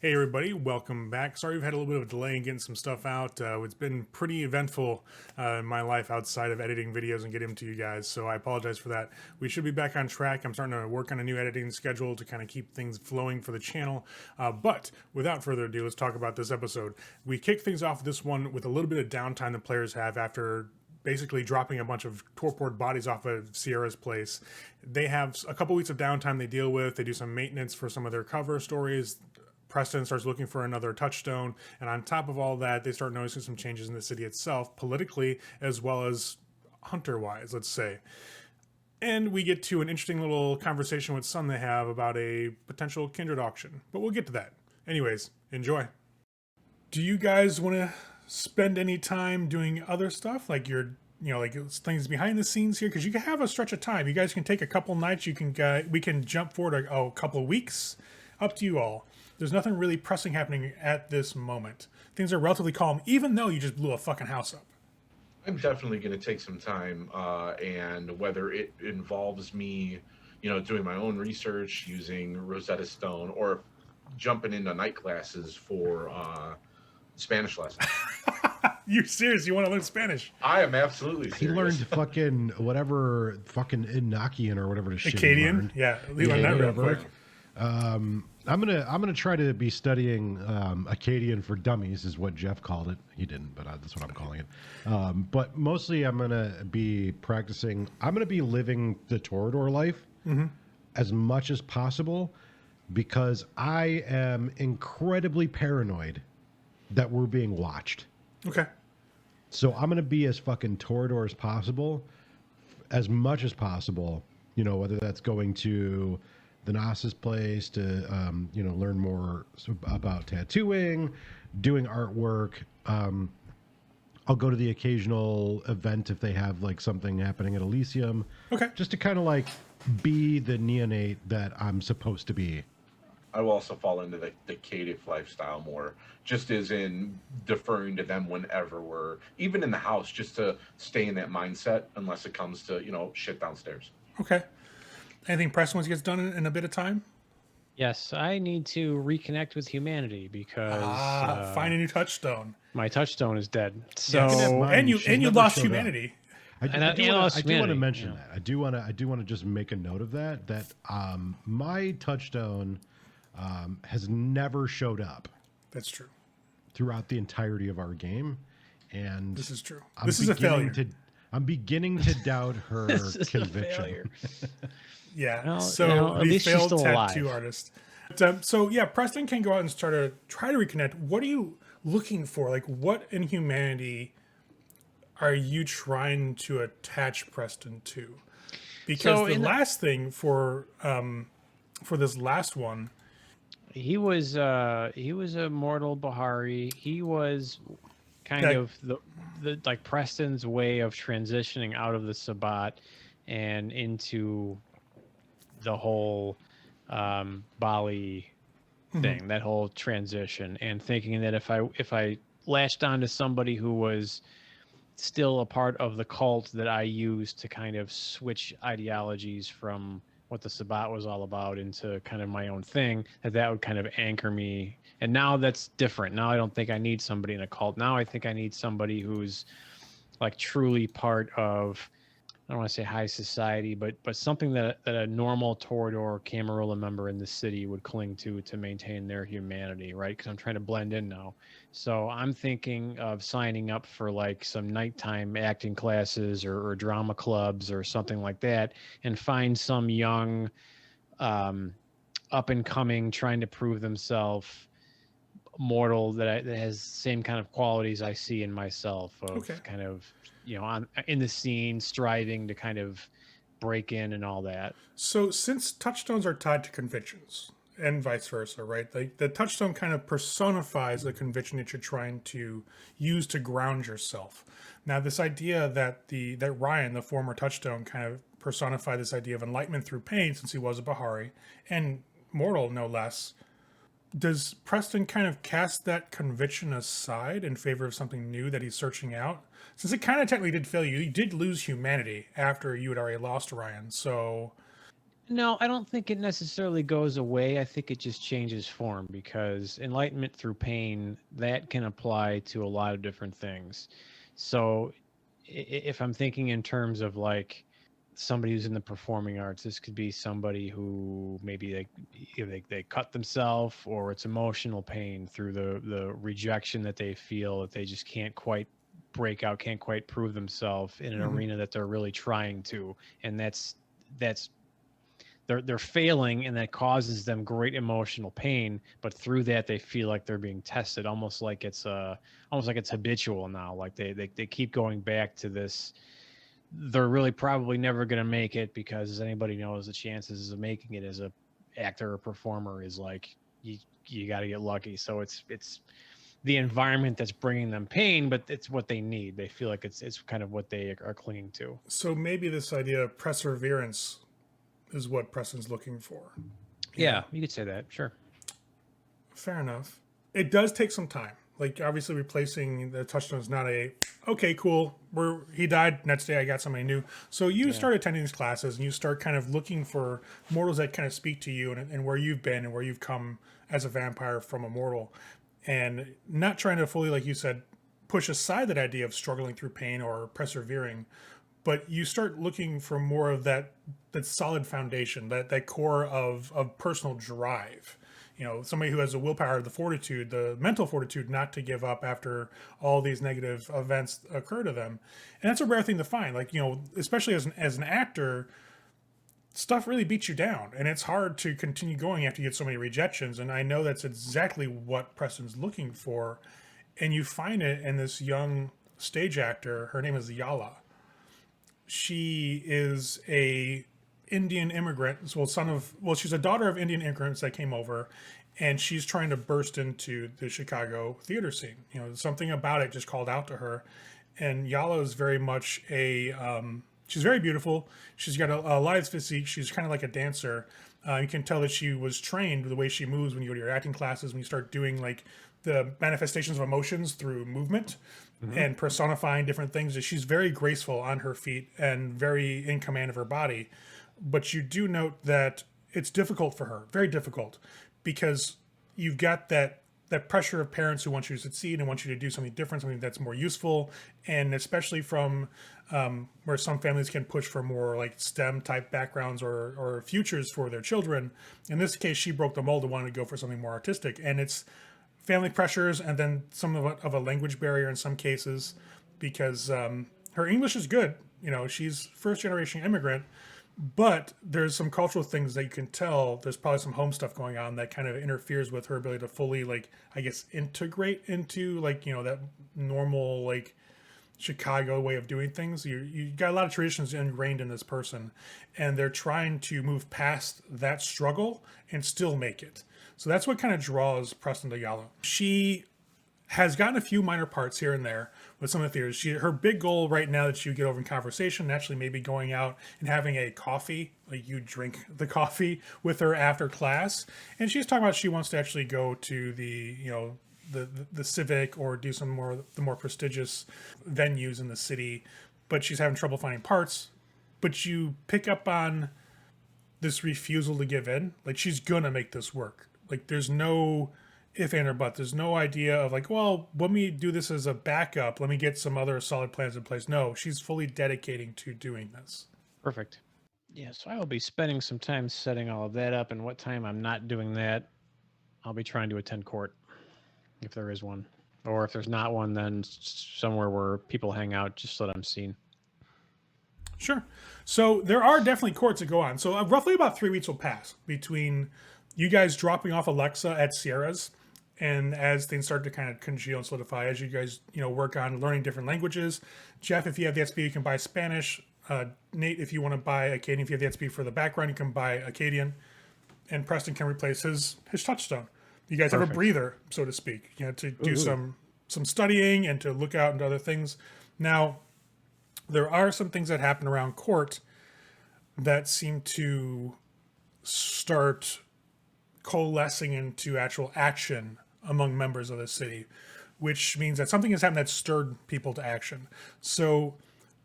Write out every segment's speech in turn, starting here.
Hey everybody, welcome back. Sorry we've had a little bit of a delay in getting some stuff out. It's been pretty eventful in my life outside of editing videos and getting them to you guys, so I apologize for that. We should be back on track. I'm starting to work on a new editing schedule to kind of keep things flowing for the channel. But without further ado, let's talk about this episode. We kick things off this one with a little bit of downtime the players have after basically dropping a bunch of torpored bodies off of Sierra's place. They have a couple weeks of downtime they deal with. They do some maintenance for some of their cover stories. Preston starts looking for another touchstone, and on top of all that, they start noticing some changes in the city itself, politically as well as hunter-wise, let's say. And we get to an interesting little conversation with Sun they have about a potential kindred auction, but we'll get to that. Anyways, enjoy. Do you guys want to spend any time doing other stuff, like like things behind the scenes here? Because you can have a stretch of time. You guys can take a couple nights. We can jump forward a couple of weeks. Up to you all. There's nothing really pressing happening at this moment. Things are relatively calm, even though you just blew a fucking house up. I'm definitely going to take some time, and whether it involves me, doing my own research using Rosetta Stone or jumping into night classes for Spanish lessons. You serious? You want to learn Spanish? I am absolutely serious. He learned fucking whatever fucking Inakian or whatever the shit. Acadian? Yeah, learn that real quick. I'm gonna try to be studying Acadian for Dummies, is what Jeff called it. He didn't, but that's what I'm calling it. But mostly, I'm gonna be practicing. I'm gonna be living the Toreador life as much as possible, because I am incredibly paranoid that we're being watched. Okay. So I'm gonna be as fucking Toreador as possible, as much as possible. Whether that's going to the Nas's place to learn more about tattooing, doing artwork. I'll go to the occasional event if they have like something happening at Elysium. Okay. Just to kind of like be the neonate that I'm supposed to be. I will also fall into the Caitiff lifestyle more, just as in deferring to them whenever we're even in the house, just to stay in that mindset unless it comes to shit downstairs. Okay. Anything Preston wants to get done in a bit of time? Yes, I need to reconnect with humanity because find a new touchstone. My touchstone is dead. So and you lost humanity. I do want to mention that. I do want to just make a note of that. That my touchstone has never showed up. That's true. Throughout the entirety of our game, and this is true. This is a failure. I'm beginning to doubt her conviction. Yeah, well, so at least she's failed still tattoo alive. artist. So yeah, Preston can go out and try to reconnect. What are you looking for? Like, what in humanity are you trying to attach Preston to? Because the last thing for this last one, he was a mortal Bahari. He was kind of the like Preston's way of transitioning out of the Sabbat and into the whole Baali thing, that whole transition, and thinking that if I latched onto somebody who was still a part of the cult that I used to kind of switch ideologies from what the Sabbat was all about into kind of my own thing, that would kind of anchor me. And now that's different. Now I don't think I need somebody in a cult. Now I think I need somebody who's like truly part of, I don't want to say high society, but something that a normal Toreador Camarilla member in the city would cling to maintain their humanity, right? Because I'm trying to blend in now. So I'm thinking of signing up for like some nighttime acting classes or drama clubs or something like that, and find some young, up and coming, trying to prove themselves mortal that has the same kind of qualities I see in myself of kind of, in the scene, striving to kind of break in and all that. So since touchstones are tied to convictions and vice versa, right? Like the touchstone kind of personifies the conviction that you're trying to use to ground yourself. Now, this idea that that Ryan, the former touchstone, kind of personified this idea of enlightenment through pain, since he was a Bahari and mortal, no less. Does Preston kind of cast that conviction aside in favor of something new that he's searching out? Since it kind of technically did fail you, you did lose humanity after you had already lost Ryan. So No, I don't think it necessarily goes away. I think it just changes form because enlightenment through pain, that can apply to a lot of different things. So if I'm thinking in terms of like somebody who's in the performing arts, this could be somebody who maybe they cut themselves, or it's emotional pain through the rejection that they feel, that they just can't quite break out, can't quite prove themselves in an arena that they're really trying to. And that's they're failing, and that causes them great emotional pain, but through that they feel like they're being tested, almost like it's habitual now, like they keep going back to this. They're really probably never going to make it, because as anybody knows, the chances of making it as a actor or performer is like you got to get lucky. So it's the environment that's bringing them pain, but it's what they need. They feel like it's kind of what they are clinging to. So maybe this idea of perseverance is what Preston's looking for. Yeah, you could say that. Sure. Fair enough. It does take some time. Like, obviously replacing the Touchstone is not okay, cool, he died, next day I got somebody new. So you start attending these classes, and you start kind of looking for mortals that kind of speak to you, and where you've been and where you've come as a vampire from a mortal, and not trying to fully, like you said, push aside that idea of struggling through pain or persevering, but you start looking for more of that solid foundation, that core of personal drive. Somebody who has the willpower, the fortitude, the mental fortitude not to give up after all these negative events occur to them. And that's a rare thing to find. Like, especially as an actor, stuff really beats you down, and it's hard to continue going after you get so many rejections. And I know that's exactly what Preston's looking for. And you find it in this young stage actor. Her name is Yala. She is a Indian immigrant. She's a daughter of Indian immigrants that came over, and she's trying to burst into the Chicago theater scene. Something about it just called out to her. And Yala is very much she's very beautiful. She's got a lithe physique. She's kind of like a dancer. You can tell that she was trained the way she moves when you go to your acting classes, when you start doing like the manifestations of emotions through movement and personifying different things. She's very graceful on her feet and very in command of her body. But you do note that it's difficult for her, very difficult, because you've got that pressure of parents who want you to succeed and want you to do something different, something that's more useful, and especially from where some families can push for more like STEM type backgrounds or futures for their children. In this case, she broke the mold and wanted to go for something more artistic, and it's family pressures, and then some of a language barrier in some cases, because her English is good. She's first generation immigrant, but there's some cultural things that you can tell. There's probably some home stuff going on that kind of interferes with her ability to fully, like, I guess, integrate into like, that normal like Chicago way of doing things. You got a lot of traditions ingrained in this person, and they're trying to move past that struggle and still make it. So that's what kind of draws Preston to Yala. She has gotten a few minor parts here and there with some of the theaters. Her big goal right now that you get over in conversation, actually maybe going out and having a coffee, like you drink the coffee with her after class. And she's talking about she wants to actually go to the Civic or do the more prestigious venues in the city, but she's having trouble finding parts. But you pick up on this refusal to give in. Like, she's gonna make this work. Like, there's no if and or but. There's no idea of like, well, let me do this as a backup. Let me get some other solid plans in place. No, she's fully dedicating to doing this. Perfect. Yeah, so I will be spending some time setting all of that up, and what time I'm not doing that, I'll be trying to attend court, if there is one. Or if there's not one, then somewhere where people hang out, just so that I'm seen. Sure. So there are definitely courts that go on. So roughly about 3 weeks will pass between you guys dropping off Alexa at Sierra's, and as things start to kind of congeal and solidify, as you guys work on learning different languages. Jeff, if you have the XP, you can buy Spanish. Nate, if you want to buy Acadian, if you have the XP for the background, you can buy Acadian. And Preston can replace his Touchstone. You guys have a breather, so to speak, to do some studying and to look out into other things. Now, there are some things that happen around court that seem to start coalescing into actual action among members of the city, which means that something has happened that stirred people to action. So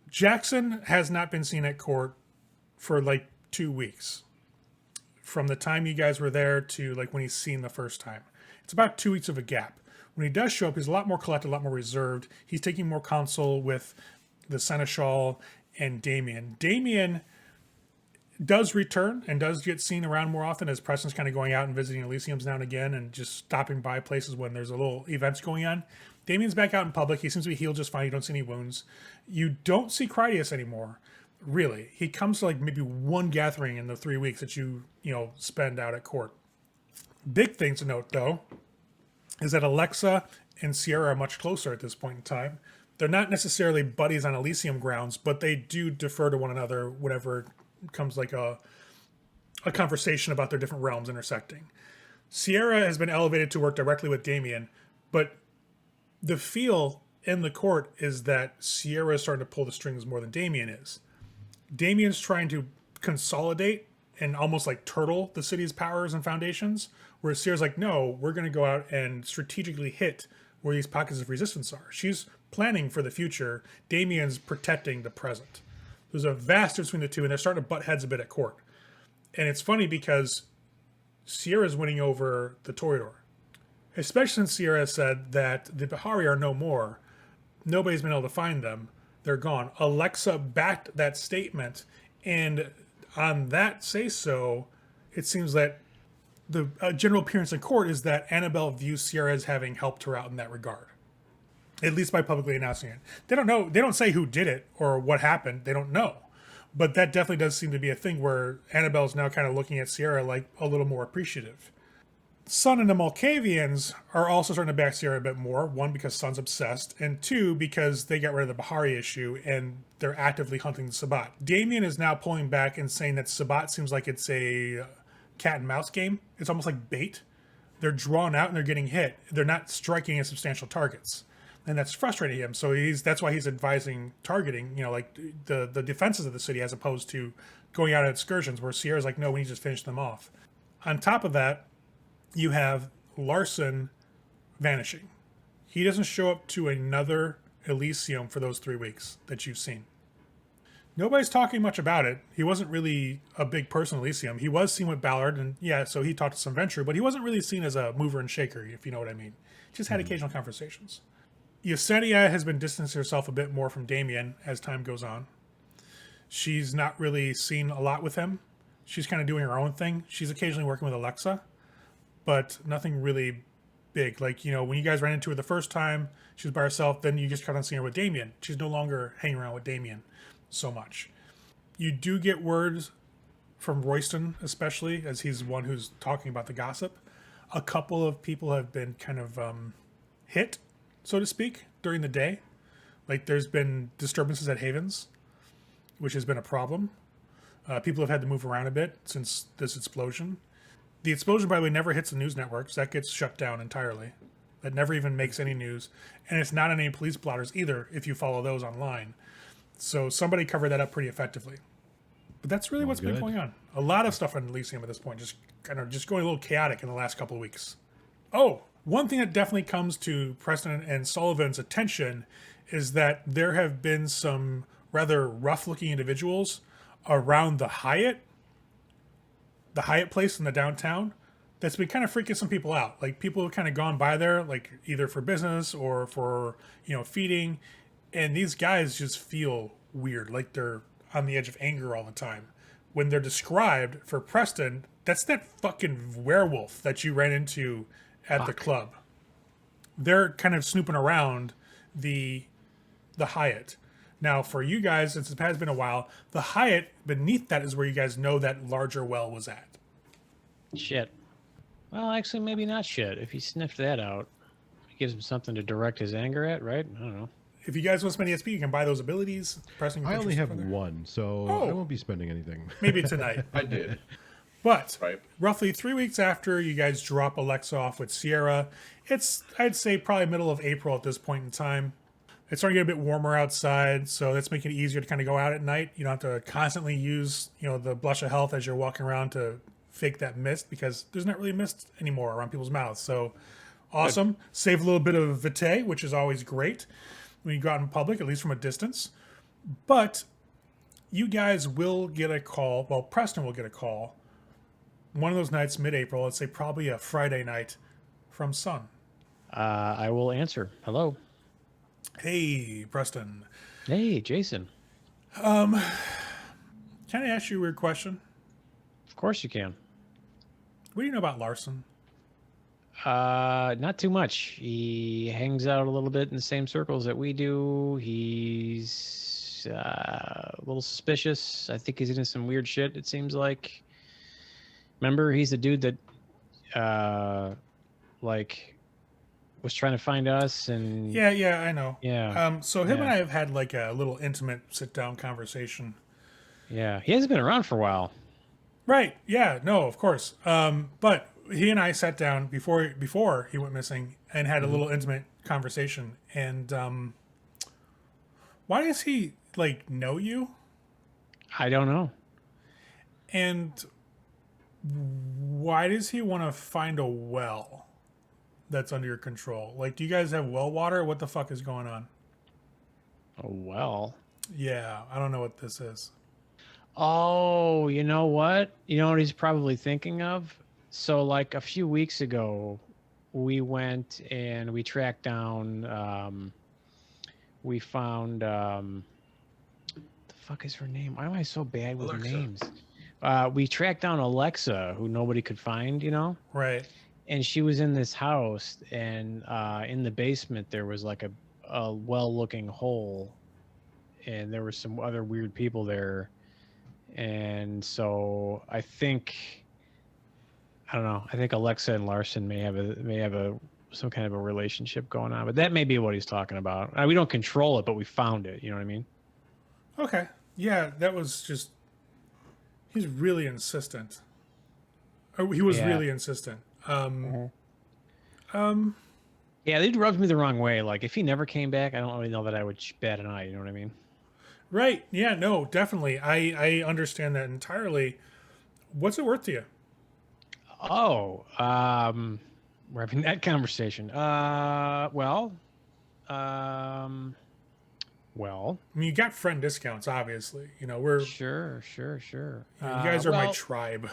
Jackson has not been seen at court for like 2 weeks. from the time you guys were there to like when he's seen the first time. It's about 2 weeks of a gap. When he does show up, he's a lot more collected, a lot more reserved. He's taking more counsel with the Seneschal and Damien. Damien does return and does get seen around more often as Preston's kind of going out and visiting Elysiums now and again and just stopping by places when there's a little events going on. Damien's back out in public. He seems to be healed just fine. You don't see any wounds. You don't see Critias anymore, really. He comes to like maybe one gathering in the 3 weeks that you spend out at court. Big thing to note, though, is that Alexa and Sierra are much closer at this point in time. They're not necessarily buddies on Elysium grounds, but they do defer to one another whenever comes like a conversation about their different realms intersecting. Sierra has been elevated to work directly with Damien, but the feel in the court is that Sierra is starting to pull the strings more than Damien is. Damien's trying to consolidate and almost like turtle the city's powers and foundations, whereas Sierra's like, no, we're going to go out and strategically hit where these pockets of resistance are. She's planning for the future. Damien's protecting the present. There's a vast difference between the two, and they're starting to butt heads a bit at court. And it's funny because Sierra's winning over the Toreador. Especially since Sierra said that the Bahari are no more. Nobody's been able to find them. They're gone. Alexa backed that statement, and on that say-so, it seems that the general appearance in court is that Annabelle views Sierra as having helped her out in that regard. At least by publicly announcing it. They don't know. They don't say who did it or what happened. They don't know. But that definitely does seem to be a thing where Annabelle's now kind of looking at Sierra like a little more appreciative. Sun and the Malkavians are also starting to back Sierra a bit more. One, because Sun's obsessed. And two, because they got rid of the Bahari issue and they're actively hunting the Sabbat. Damien is now pulling back and saying that Sabbat seems like it's a cat and mouse game. It's almost like bait. They're drawn out and they're getting hit. They're not striking at substantial targets. And that's frustrating him. So that's why he's advising targeting, like the defenses of the city as opposed to going out on excursions where Sierra's like, no, we need to just finish them off. On top of that, you have Larson vanishing. He doesn't show up to another Elysium for those 3 weeks that you've seen. Nobody's talking much about it. He wasn't really a big person in Elysium. He was seen with Ballard, and yeah, so he talked to some Venture, but he wasn't really seen as a mover and shaker, if you know what I mean. Just had occasional conversations. Yesenia has been distancing herself a bit more from Damien as time goes on. She's not really seen a lot with him. She's kind of doing her own thing. She's occasionally working with Alexa, but nothing really big. Like, when you guys ran into her the first time, she was by herself, then you just got on seeing her with Damien. She's no longer hanging around with Damien so much. You do get words from Royston, especially, as he's the one who's talking about the gossip. A couple of people have been kind of hit, so to speak, during the day. Like, there's been disturbances at Havens, which has been a problem. People have had to move around a bit since this explosion. The explosion, by the way, never hits the news networks. That gets shut down entirely. That never even makes any news. And it's not on any police blotters either, if you follow those online. So somebody covered that up pretty effectively. But that's really what's been going on. A lot of stuff on Elysium at this point, just going a little chaotic in the last couple of weeks. Oh, one thing that definitely comes to Preston and Sullivan's attention is that there have been some rather rough-looking individuals around the Hyatt place in the downtown, that's been kind of freaking some people out. Like, people have kind of gone by there, like either for business or for, feeding. And these guys just feel weird, like they're on the edge of anger all the time. When they're described for Preston, that's that fucking werewolf that you ran into at the club. They're kind of snooping around the Hyatt. Now, for you guys, since it has been a while, the Hyatt beneath that is where you guys know that larger well was at. Shit. Well, actually, maybe not shit. If he sniffed that out, it gives him something to direct his anger at, right? I don't know. If you guys want to spend ESP, you can buy those abilities. I only have one, so I won't be spending anything. Maybe tonight. I did. But roughly 3 weeks after you guys drop Alexa off with Sierra, it's, I'd say, probably middle of April at this point in time. It's starting to get a bit warmer outside, so that's making it easier to kind of go out at night. You don't have to constantly use, the blush of health as you're walking around to fake that mist, because there's not really mist anymore around people's mouths. So awesome. Save a little bit of vitae, which is always great when you go out in public, at least from a distance. But you guys will get a call. Well, Preston will get a call one of those nights, mid-April, let's say probably a Friday night from Sun. I will answer. Hello. Hey, Preston. Hey, Jason. Can I ask you a weird question? Of course you can. What do you know about Larson? Not too much. He hangs out a little bit in the same circles that we do. He's a little suspicious. I think he's into some weird shit, it seems like. Remember, he's the dude that, like, was trying to find us and... Yeah, I know. Yeah. So him Yeah. and I have had like a little intimate sit-down conversation. Yeah. He hasn't been around for a while. Right. Yeah. No. Of course. But he and I sat down before he went missing and had a little intimate conversation. And why does he like know you? I don't know. And why does he want to find a well that's under your control? Like, do you guys have well water? What the fuck is going on? Oh, well. Yeah, I don't know what this is. Oh, you know what? You know what he's probably thinking of? So, like, a few weeks ago, we went and we tracked down, we found, the fuck is her name? Why am I so bad with Alexa. names? We tracked down Alexa, who nobody could find, you know? Right. And she was in this house, and in the basement, there was like a well-looking hole, and there were some other weird people there. And so I think, I don't know. I think Alexa and Larson may have some kind of a relationship going on, but that may be what he's talking about. We don't control it, but we found it. You know what I mean? Okay. Yeah, that was just. He's really insistent. Oh, he was Yeah. really insistent. Yeah, they rubbed me the wrong way. Like, if he never came back, I don't really know that I would bat an eye. You know what I mean? Right. Yeah. No. Definitely. I understand that entirely. What's it worth to you? Oh, we're having that conversation. Well. I mean, you got friend discounts, obviously. You know, we're Sure. you guys are my well, tribe.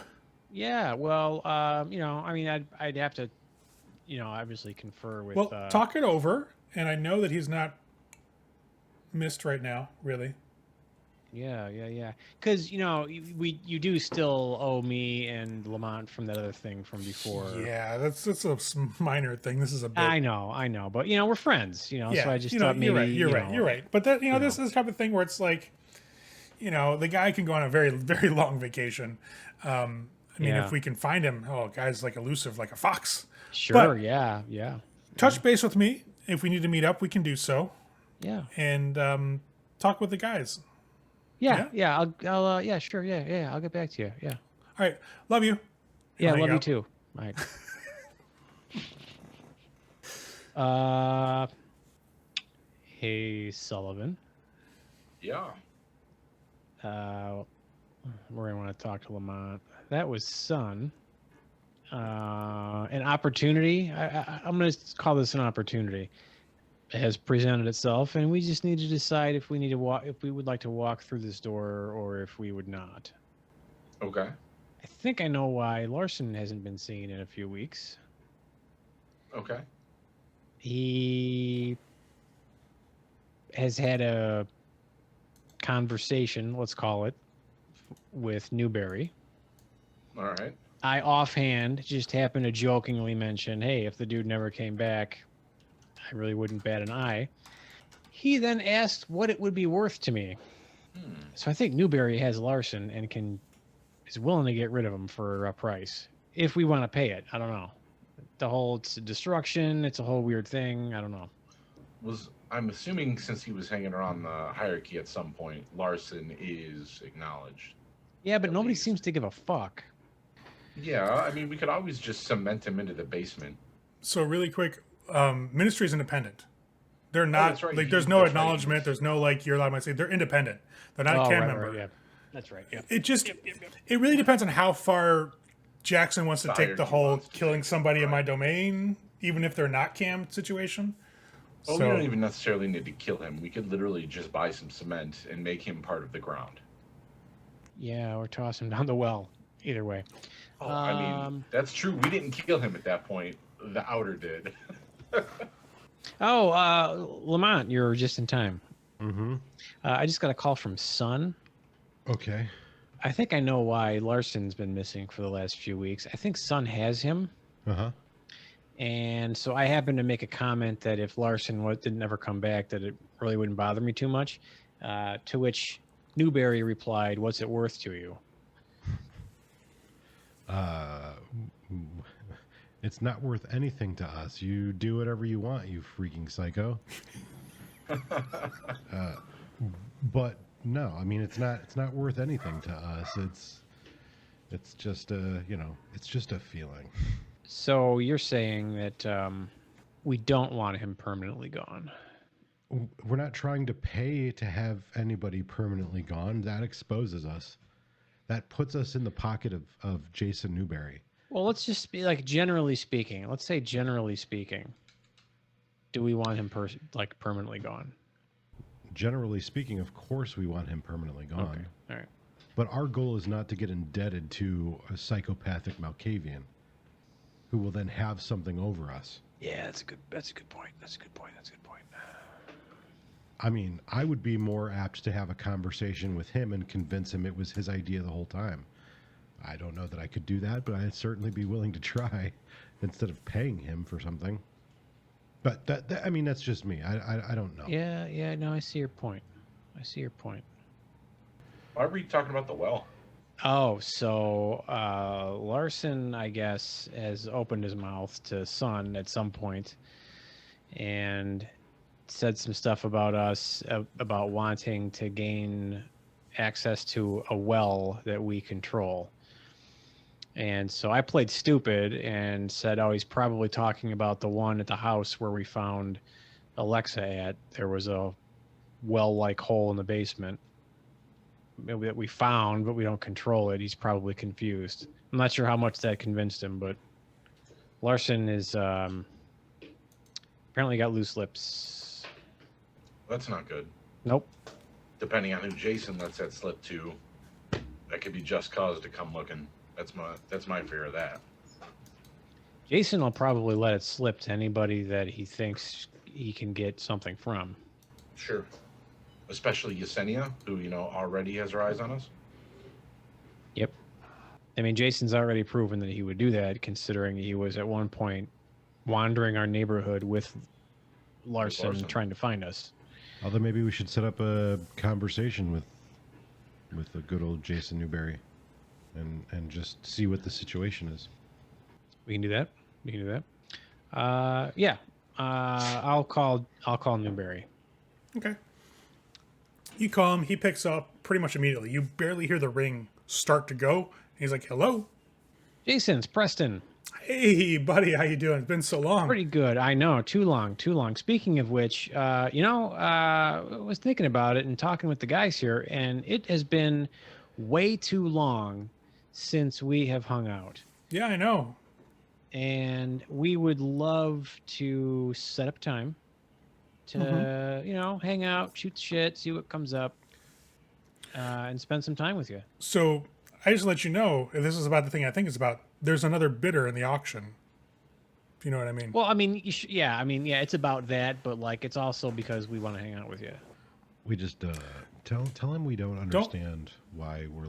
Yeah, well, you know, I mean, I'd have to, you know, obviously confer with. Well, talk it over, and I know that he's not missed right now, really. Yeah. Because you know, you do still owe me and Lamont from that other thing from before. Yeah, that's a minor thing. This is a bit. I know, but you know, we're friends. You know, Yeah, so I just you know, thought maybe you're right. But that, you know, this know. is the type of thing where it's like, you know, the guy can go on a very, very long vacation. I mean, Yeah. if we can find him, guy's like elusive, like a fox. Sure, But- yeah. Touch base with me if we need to meet up. We can do so, Yeah. and talk with the guys. Yeah. I'll yeah, sure. Yeah. I'll get back to you. Yeah. All right, love you. Yeah, Hang love you out. too. All right. Hey, Sullivan. Yeah. We're gonna want to talk to Lamont. That was Sun. An opportunity. I'm gonna call this an opportunity. Has presented itself, and we just need to decide if we need to walk, if we would like to walk through this door, or if we would not. Okay. I think I know why Larson hasn't been seen in a few weeks. Okay. He has had a conversation, let's call it, with Newberry. All right. I offhand just happened to jokingly mention, hey, if the dude never came back, I really wouldn't bat an eye. He then asked what it would be worth to me. So I think Newberry has Larson and is willing to get rid of him for a price if we want to pay it. I don't know. The whole it's destruction. It's a whole weird thing. I don't know. I'm assuming since he was hanging around the hierarchy at some point, Larson is acknowledged. Yeah, but At nobody least. seems to give a fuck. Yeah, I mean, we could always just cement him into the basement. So really quick, Ministry is independent. They're not that's right. like there's no That's right. acknowledgement. There's no like you're allowed to say they're independent. They're not a cam member. yeah. That's right. Yeah. It just it really depends on how far Jackson wants to The take the hierarchy whole wants to killing take it, somebody in my right. domain, even if they're not cam situation. Well, So- we don't even necessarily need to kill him. We could literally just buy some cement and make him part of the ground. Yeah, or toss him down the well. Either way. Oh, I mean, that's true. We didn't kill him at that point. The Outer did. Lamont, you're just in time. Mm-hmm. I just got a call from Sun. Okay. I think I know why Larson's been missing for the last few weeks. I think Sun has him. Uh-huh. And so I happened to make a comment that if Larson didn't ever come back, that it really wouldn't bother me too much. To which Newberry replied, "What's it worth to you?" It's not worth anything to us. You do whatever you want, you freaking psycho. But no, I mean it's not worth anything to us. It's just it's just a feeling. So you're saying that we don't want him permanently gone. We're not trying to pay to have anybody permanently gone. That exposes us. That puts us in the pocket of Jason Newberry. Well, let's just be like generally speaking. Let's say generally speaking. Do we want him permanently gone? Generally speaking, of course we want him permanently gone. Okay. All right. But our goal is not to get indebted to a psychopathic Malkavian who will then have something over us. Yeah, that's a good point. I mean, I would be more apt to have a conversation with him and convince him it was his idea the whole time. I don't know that I could do that, but I'd certainly be willing to try instead of paying him for something. But that I mean, that's just me. I don't know. Yeah, no, I see your point. Why were you talking about the well? Oh, so Larson, I guess, has opened his mouth to Sun at some point and said some stuff about us, about wanting to gain access to a well that we control. And so I played stupid and said, oh, he's probably talking about the one at the house where we found Alexa at. There was a well-like hole in the basement that we found, but we don't control it. He's probably confused. I'm not sure how much that convinced him, but Larson is apparently got loose lips. That's not good. Nope. Depending on who Jason lets that slip to, that could be just cause to come looking. That's my fear of that. Jason will probably let it slip to anybody that he thinks he can get something from. Sure. Especially Yesenia, who, already has her eyes on us. Yep. I mean, Jason's already proven that he would do that, considering he was at one point wandering our neighborhood with Larson trying to find us. Although maybe we should set up a conversation with the good old Jason Newberry and just see what the situation is. We can do that. Yeah. I'll call Newberry. Okay. You call him. He picks up pretty much immediately. You barely hear the ring start to go. He's like, "Hello, Jason, it's Preston." Hey, buddy, how you doing? It's been so long. Pretty good. I know. Too long. Speaking of which, I was thinking about it and talking with the guys here, and it has been way too long since we have hung out. Yeah, I know. And we would love to set up time to, hang out, shoot the shit, see what comes up, and spend some time with you. So I just let you know, if this is about the thing I think it's about, there's another bidder in the auction. If you know what I mean. Well, I mean, it's about that, but it's also because we want to hang out with you. We just tell him we don't understand why we're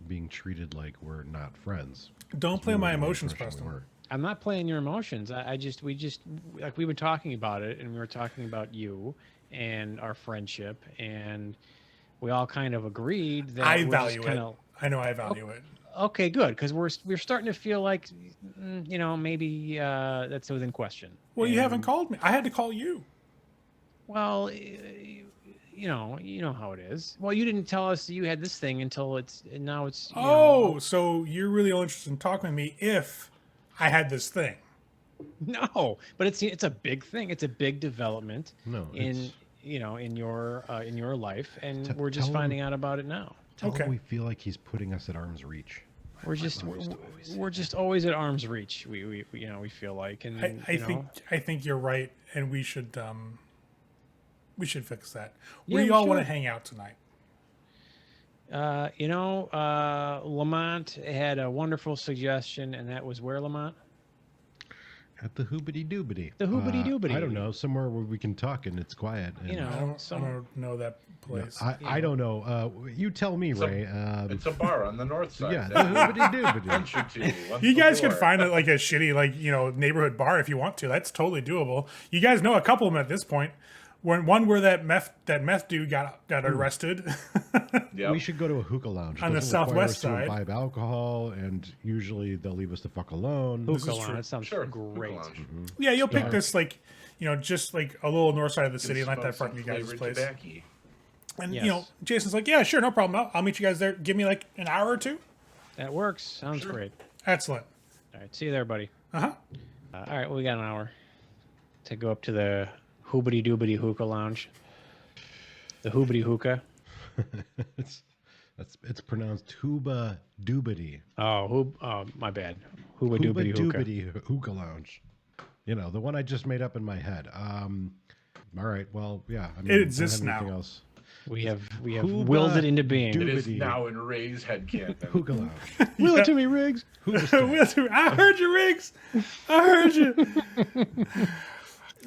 being treated like we're not friends. Don't play my emotions, Preston. I'm not playing your emotions. We we've been talking about it, and we were talking about you and our friendship, and we all kind of agreed that I value it. I know I value it. Okay, good, because we're starting to feel like, maybe that's within question. Well, you haven't called me. I had to call you. Well, you know how it is. Well, you didn't tell us you had this thing until now it's. So you're really only interested in talking to me if I had this thing. No, but it's a big thing. It's a big development. No, in your life, and we're just finding out about it now. Tell him we feel like he's putting us at arm's reach. We're just always at arm's reach. We feel like, and I think you're right, and we should fix that. Where do you all want to hang out tonight? Lamont had a wonderful suggestion, and that was where, Lamont? At the hoobity doobity. The hoobity doobity. I don't know, somewhere where we can talk and it's quiet. And, You know, I don't know that place. I don't know. You tell me, Ray. It's a bar on the north side. Yeah, the hoobity doobity. Venture to once You guys could before. find like a shitty neighborhood bar if you want to. That's totally doable. You guys know a couple of them at this point. One where that meth dude got arrested. Yep. We should go to a hookah lounge. It On the doesn't require southwest us to side. imbibe alcohol, and usually they'll leave us the fuck alone. This is Hookah true. lounge. That sounds Sure. great. Hookah lounge. Yeah, you'll pick Dark. this just like a little north side of the city, and let that Smoke fucking some you guys' flavored place. tobacco. And Yes. Jason's like, yeah, sure, no problem. I'll meet you guys there. Give me like an hour or two. That works. Sounds great. Excellent. All right. See you there, buddy. Uh-huh. All right. Well, we got an hour to go up to the hoobity doobity hookah lounge. The hoobity hookah. It's pronounced hooba doobity. Oh, my bad. Hooba Hooba doobity hookah. doobity hookah lounge. You know, the one I just made up in my head. All right. Well, yeah. I mean, It exists I don't have anything now. else. We have Hooba willed it into being. doobity. It is now in Ray's headcanon. Hookah lounge. Will it to me, Riggs. I heard you, Riggs. I heard you.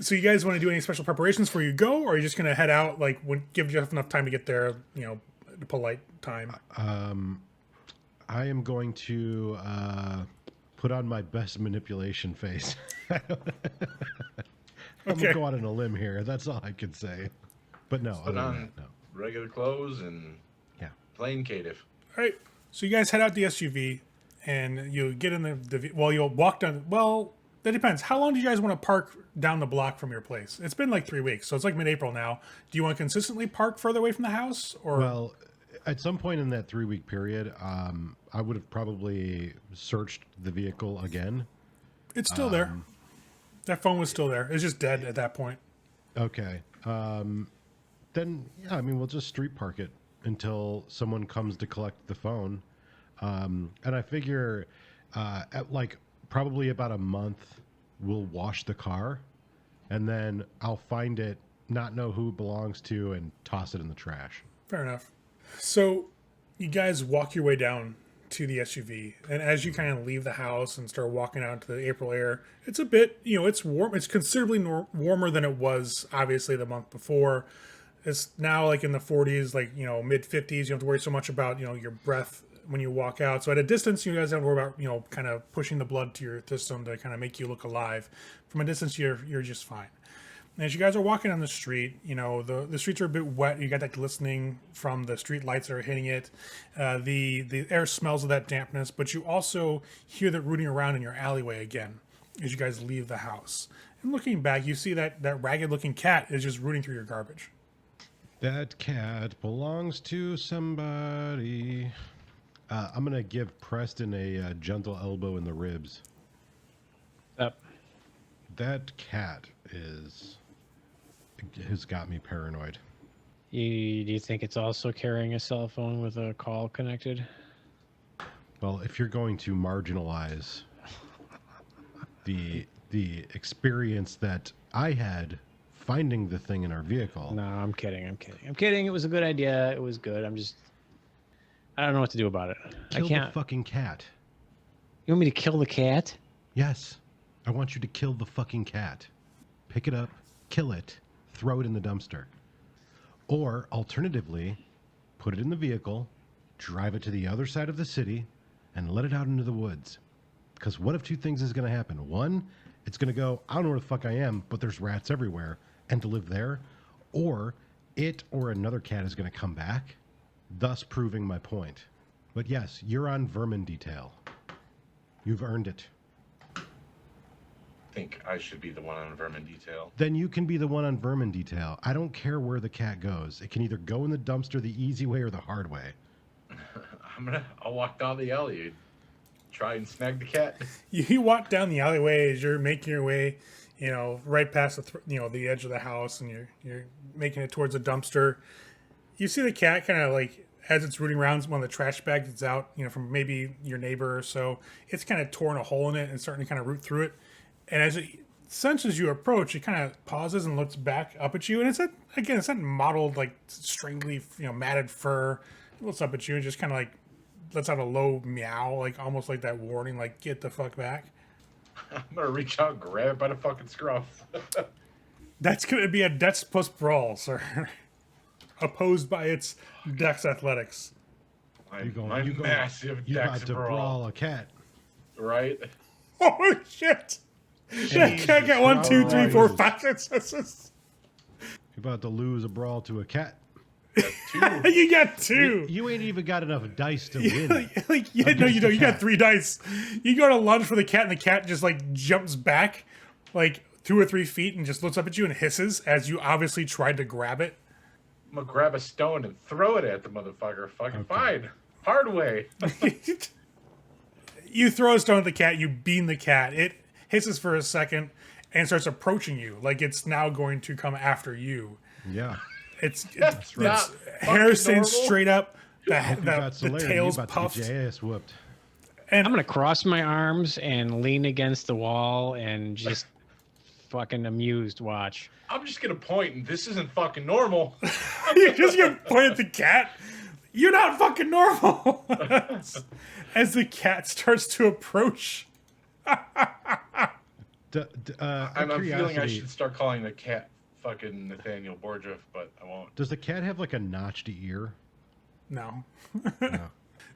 So you guys want to do any special preparations before you go, or are you just going to head out, give Jeff enough time to get there, the polite time? I am going to put on my best manipulation face. I'm Okay. gonna go out on a limb here. That's all I can say. But no, Put other than on that, no. regular clothes and Yeah. plain Caitiff. All right. So you guys head out the SUV, and you get in you'll walk down. Well, that depends. How long do you guys want to park down the block from your place? It's been like 3 weeks, so it's like mid-April now. Do you want to consistently park further away from the house, or Well, at some point in that 3-week period, I would have probably searched the vehicle again. it's still there? That phone was still there. It's just dead at that point. Okay. Then, yeah, I mean, we'll just street park it until someone comes to collect the phone. And I figure at probably about a month, we'll wash the car. And then I'll find it, not know who it belongs to, and toss it in the trash. Fair enough. So you guys walk your way down to the SUV, and as you kind of leave the house and start walking out into the April air, it's a bit, it's warm. It's considerably warmer than it was, obviously, the month before. It's now in the 40s, mid 50s. You don't have to worry so much about, your breath when you walk out. So at a distance, you guys don't worry about, kind of pushing the blood to your system to kind of make you look alive. From a distance, you're just fine. And as you guys are walking on the street, the streets are a bit wet. You got that glistening from the street lights that are hitting it. The air smells of that dampness, but you also hear that rooting around in your alleyway again as you guys leave the house. And looking back, you see that ragged-looking cat is just rooting through your garbage. That cat belongs to somebody. I'm going to give Preston a gentle elbow in the ribs. Up. That cat has got me paranoid. Do you think it's also carrying a cell phone with a call connected? Well, if you're going to marginalize the experience that I had finding the thing in our vehicle, No, I'm kidding. It was a good idea. It was good. I don't know what to do about it. kill I can't. the fucking cat. You want me to kill the cat? Yes, I want you to kill the fucking cat. Pick it up, kill it, throw it in the dumpster. Or, alternatively, put it in the vehicle, drive it to the other side of the city, and let it out into the woods. Because one of two things is going to happen. One, it's going to go, I don't know where the fuck I am, but there's rats everywhere, and to live there. Or, it or another cat is going to come back, thus proving my point. But yes, you're on vermin detail. You've earned it. Think I should be the one on vermin detail. Then you can be the one on vermin detail. I don't care where the cat goes. It can either go in the dumpster the easy way or the hard way. I'll walk down the alley, try and snag the cat. You walk down the alleyway as you're making your way, right past the edge of the house, and you're making it towards a dumpster. You see the cat kind of as it's rooting around one of the trash bags that's out, from maybe your neighbor or so. It's kind of torn a hole in it and starting to kind of root through it. And as it senses you approach, it kind of pauses and looks back up at you. And it's not mottled, strangely, matted fur. looks up at you and just kind of like lets out a low meow, like almost like that warning, like get the fuck back. I'm gonna reach out and grab it by the fucking scruff. That's gonna be a Dex plus brawl, sir. Opposed by its Dex athletics. My massive You Dex about to brawl a cat. Right? Oh shit! That cat got 1, 2, 3, 4, 5 successes. You're about to lose a brawl to a cat. You got 2. You ain't even got enough dice to win. No, you don't. You got 3 dice. You go to lunge for the cat, and the cat just like jumps back, like 2 or 3 feet, and just looks up at you and hisses as you obviously tried to grab it. I'm gonna grab a stone and throw it at the motherfucker. Fucking fine. Hard way. You throw a stone at the cat. You beam the cat. It hisses for a second and starts approaching you, like it's now going to come after you. Yeah. It's not hair stands normal. straight up. The You tail's about puffed. to get your ass whooped. And I'm gonna cross my arms and lean against the wall and just fucking amused watch. I'm just gonna point, and this isn't fucking normal. you're just gonna point at the cat. You're not fucking normal. As the cat starts to approach. I'm feeling I should start calling the cat fucking Nathaniel Borgia, but I won't. Does the cat have like a notched ear? No. No.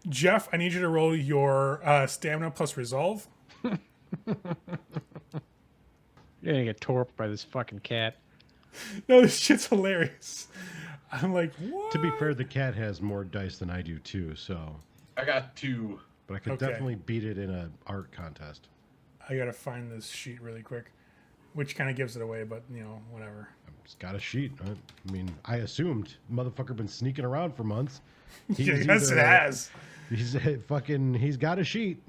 Jeff, I need you to roll your stamina plus resolve. You're gonna get torped by this fucking cat. No, this shit's hilarious. I'm like, what? To be fair, the cat has more dice than I do too, so. I got 2. But I could Okay. definitely beat it in an art contest. I gotta find this sheet really quick, which kind of gives it away, but you know, whatever. It's got a sheet. I mean, I assumed motherfucker been sneaking around for months. Yes, it has. He's got a sheet.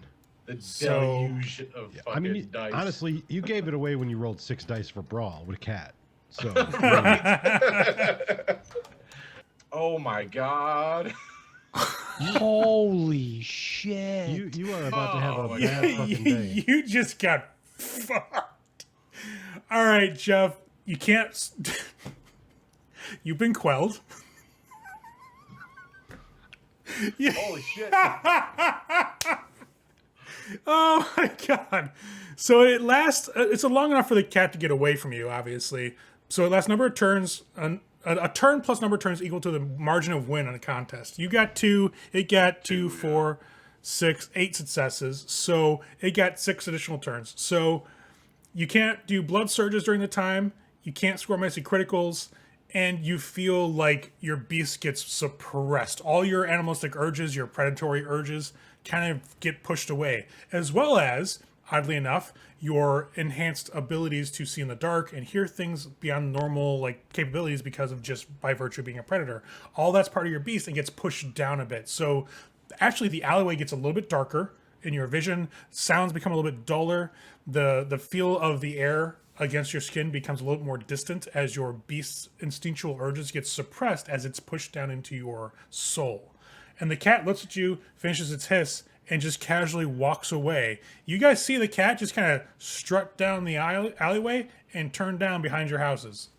The So- deluge of fucking I mean, dice. honestly, you gave it away when you rolled 6 dice for brawl with a cat. So Oh my god. Holy shit! you are about to have Oh a my bad fucking day. You just got fucked. All right, Jeff. You can't. You've been quelled. Holy shit. Oh my god. So it lasts. It's long enough for the cat to get away from you, obviously. So it lasts number of turns. A turn plus number of turns equal to the margin of win on a contest. You got 2. It got 2, 4, 6, 8 successes. So it got 6 additional turns. So you can't do blood surges during the time. You can't score messy criticals. And you feel like your beast gets suppressed. All your animalistic urges, your predatory urges, kind of get pushed away. As well as, oddly enough, your enhanced abilities to see in the dark and hear things beyond normal like capabilities because of just by virtue of being a predator. All that's part of your beast and gets pushed down a bit. So actually the alleyway gets a little bit darker in your vision. Sounds become a little bit duller. The feel of the air against your skin becomes a little more distant as your beast's instinctual urges get suppressed as it's pushed down into your soul. And the cat looks at you, finishes its hiss, and just casually walks away. You guys see the cat just kind of strut down the alleyway and turn down behind your houses.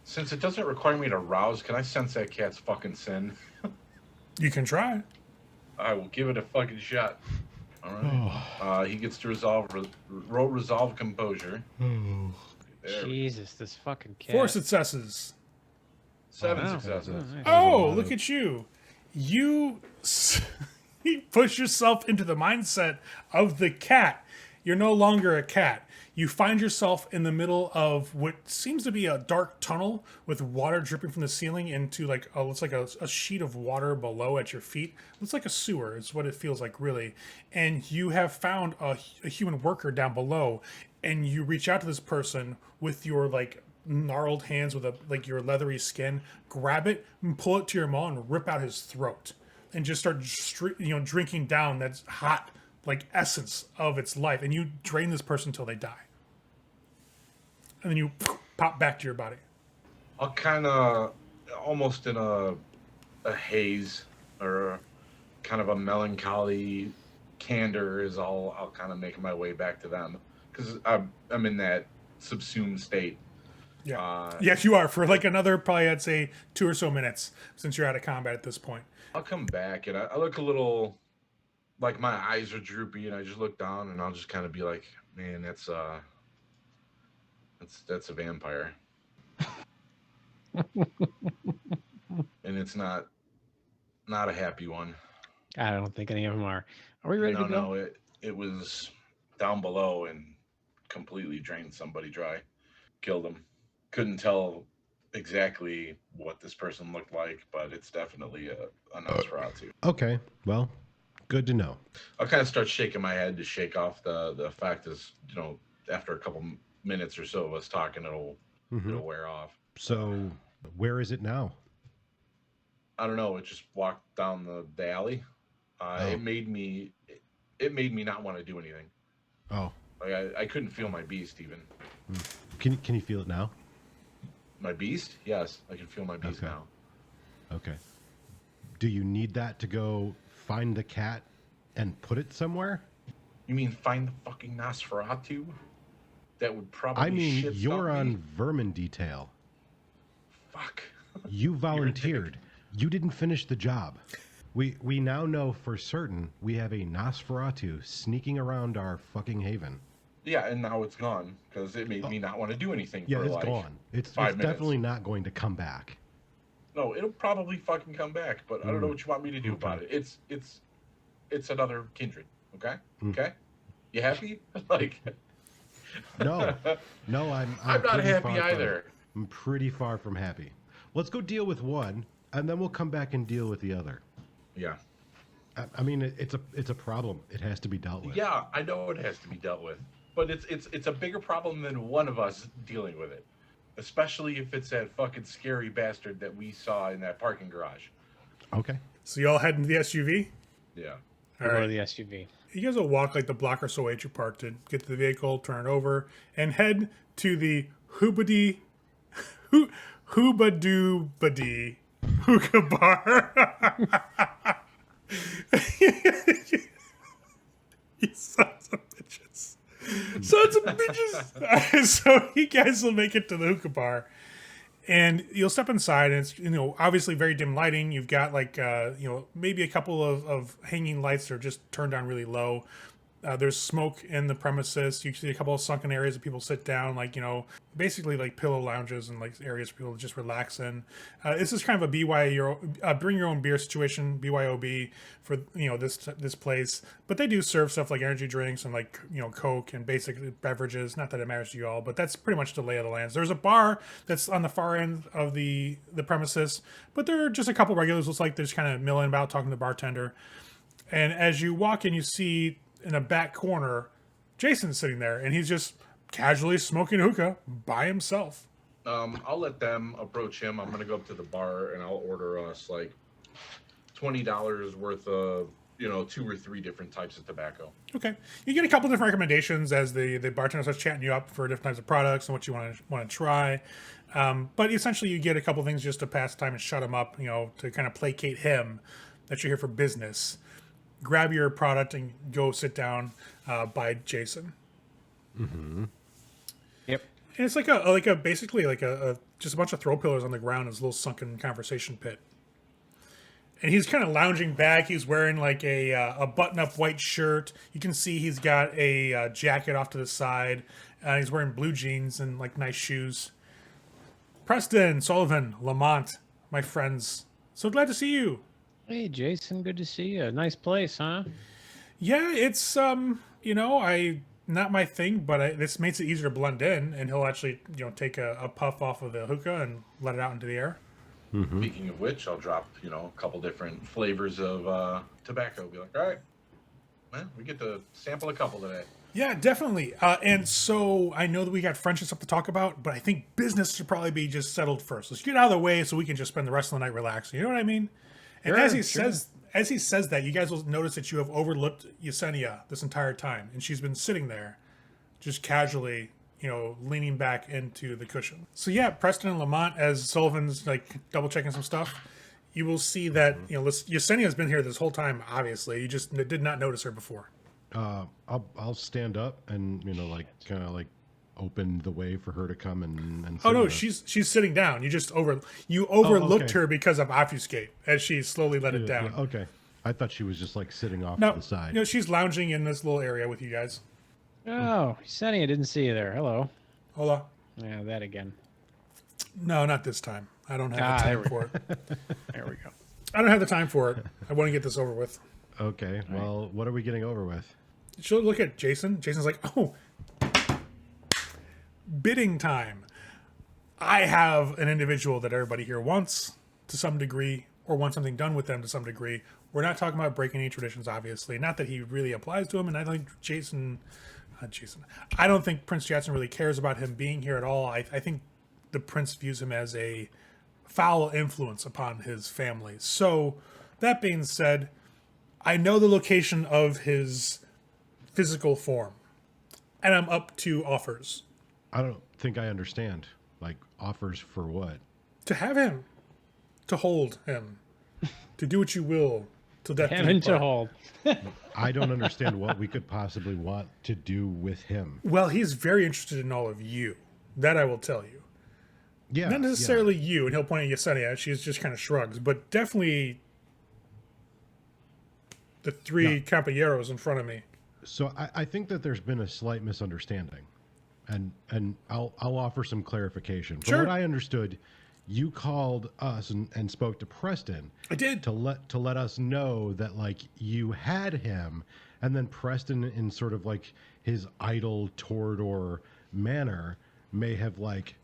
Since it doesn't require me to rouse, can I sense that cat's fucking sin? You can try. I will give it a fucking shot. All right. He gets to resolve composure. There. Jesus, this fucking cat. 4 successes. 7 Wow. successes. Oh, look at you. You push yourself into the mindset of the cat. You're no longer a cat. You find yourself in the middle of what seems to be a dark tunnel with water dripping from the ceiling into like looks like a sheet of water below at your feet. Looks like a sewer is what it feels like, really. And you have found a human worker down below, and you reach out to this person with your like gnarled hands with your leathery skin, grab it and pull it to your maw and rip out his throat, and just start drinking down that hot like essence of its life, and you drain this person until they die, and then you pop back to your body. I'll kind of almost in a haze or kind of a melancholy candor is all I'll kind of make my way back to them because I'm in that subsumed state. Yeah. Yes, you are for like another probably I'd say 2 or so minutes since you're out of combat at this point. I'll come back and I look a little like my eyes are droopy, and I just look down and I'll just kind of be like, man, that's a vampire. And it's not a happy one. I don't think any of them are. Are we ready to go? No, it was down below and completely drained somebody dry. Killed him. Couldn't tell exactly what this person looked like, but it's definitely a Nosferatu. Okay, well, good to know. I'll kind of start shaking my head to shake off the fact is, after a couple minutes or so of us talking, it'll wear off. So, where is it now? I don't know. It just walked down the alley. It made me not want to do anything. Oh, like I couldn't feel my beast even. Can you feel it now? My beast? Yes, I can feel my beast now. Okay. Do you need that to go find the cat and put it somewhere? You mean find the fucking Nosferatu? That would probably. I mean, you're on vermin detail. Fuck. You volunteered. You didn't finish the job. We now know for certain we have a Nosferatu sneaking around our fucking haven. Yeah, and now it's gone because it made me not want to do anything. Yeah, for it's like gone. It's 5 minutes. definitely not going to come back. No, it'll probably fucking come back, but I don't know what you want me to do about it. It's another kindred. Okay. Okay. You happy? Like. No, I'm not happy either. I'm pretty far from happy. Let's go deal with one, and then we'll come back and deal with the other. Yeah. I mean, it's a problem. It has to be dealt with. Yeah, I know it has to be dealt with, but it's a bigger problem than one of us dealing with it, especially if it's that fucking scary bastard that we saw in that parking garage. Okay. So y'all head into the SUV? Yeah. All Go to right. the SUV. You guys will walk like the block or so away you parked it, get to the vehicle, turn it over, and head to the Hoobadoo hookah bar. You sons of bitches. Sons of bitches. So you guys will make it to the hookah bar. And you'll step inside, and it's, obviously very dim lighting. You've got like, maybe a couple of hanging lights that are just turned down really low. There's smoke in the premises. You see a couple of sunken areas that people sit down, like, basically like pillow lounges and like areas for people to just relax in. This is kind of a bring your own beer situation, BYOB for, this place. But they do serve stuff like energy drinks and like, Coke and basic beverages. Not that it matters to you all, but that's pretty much the lay of the land. There's a bar that's on the far end of the premises, but there are just a couple regulars. Looks like they're just kind of milling about, talking to the bartender. And as you walk in, you see in a back corner, Jason's sitting there, and he's just casually smoking hookah by himself. I'll let them approach him. I'm gonna go up to the bar and I'll order us like $20 worth of 2 or 3 different types of tobacco. Okay, you get a couple different recommendations as the bartender starts chatting you up for different types of products and what you want to try. But essentially, you get a couple things just to pass time and shut him up, to kind of placate him that you're here for business. Grab your product and go sit down by Jason. Mm-hmm. Yep. And it's basically just a bunch of throw pillars on the ground in this little sunken conversation pit. And he's kind of lounging back. He's wearing like a button-up white shirt. You can see he's got a jacket off to the side. He's wearing blue jeans and like nice shoes. Preston, Sullivan, Lamont, my friends. So glad to see you. Hey, Jason, good to see you. Nice place, huh? Yeah, it's not my thing, but this makes it easier to blend in, and he'll actually take a puff off of the hookah and let it out into the air. Mm-hmm. Speaking of which, I'll drop a couple different flavors of tobacco. Be like, all right, man, we get to sample a couple today. Yeah, definitely. And so I know that we got French and stuff to talk about, but I think business should probably be just settled first. Let's get out of the way so we can just spend the rest of the night relaxing. You know what I mean? And Sure, as he sure. says that, you guys will notice that you have overlooked Yesenia this entire time, and she's been sitting there, just casually, leaning back into the cushion. So yeah, Preston and Lamont, as Sullivan's like double checking some stuff, you will see that Yesenia's been here this whole time. Obviously, you just did not notice her before. I'll stand up and kind of like opened the way for her to come and Oh no, sit she's sitting down. You just overlooked okay. her because of obfuscate as she slowly let it there. down. Yeah, okay. I thought she was just like sitting off No, to the side. you know, she's lounging in this little area with you guys. Oh, Sunny, I didn't see you there. Hello. Hold on. Yeah, that again. No, not this time. I don't have the there time we for it. There we go. I don't have the time for it. I want to get this over with. Okay. Well, what are we getting over with? She'll look at Jason. Jason's like, oh, bidding time. I have an individual that everybody here wants to some degree, or wants something done with them to some degree. We're not talking about breaking any traditions, obviously. Not that he really applies to him, and I don't think I don't think Prince Jackson really cares about him being here at all. I think the prince views him as a foul influence upon his family. So, that being said, I know the location of his physical form, and I'm up to offers. I don't think I understand. Like, offers for what? To have him, to hold him, to do what you will, till death do you Heaven to part. hold. I don't understand what we could possibly want to do with him. Well, he's very interested in all of you. That I will tell you. Yeah. Not necessarily you, and he'll point at Yesenia. She just kind of shrugs, but definitely the three caballeros in front of me. So I think that there's been a slight misunderstanding, and I'll offer some clarification. From Sure. what I understood, you called us and spoke to Preston. I did. to let us know that like you had him, and then Preston, in sort of like his idle Toreador manner, may have like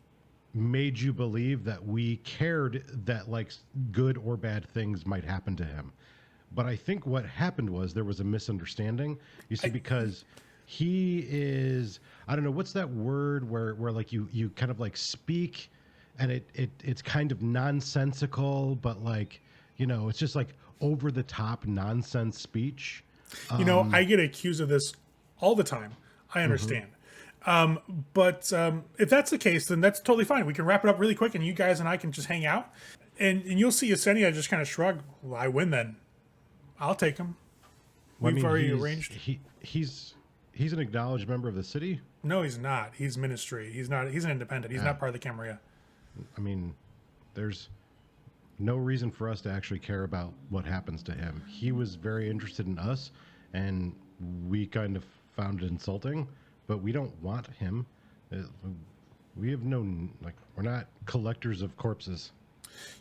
made you believe that we cared that like good or bad things might happen to him. But I think what happened was there was a misunderstanding. You see, because he is, I don't know, what's that word where like you kind of like speak and it's kind of nonsensical, but like, you know, it's just like over the top nonsense speech. You know, I get accused of this all the time. I understand. But if that's the case, then that's totally fine. We can wrap it up really quick, and you guys and I can just hang out. And you'll see Yesenia just kind of shrug. Well, I win then. I'll take him. Well, We've I mean, already he's- arranged. He's an acknowledged member of the city. No, he's not. He's ministry. He's not. He's an independent. He's not part of the Camarilla. I mean, there's no reason for us to actually care about what happens to him. He was very interested in us, and we kind of found it insulting, but we don't want him. We have no, like, we're not collectors of corpses.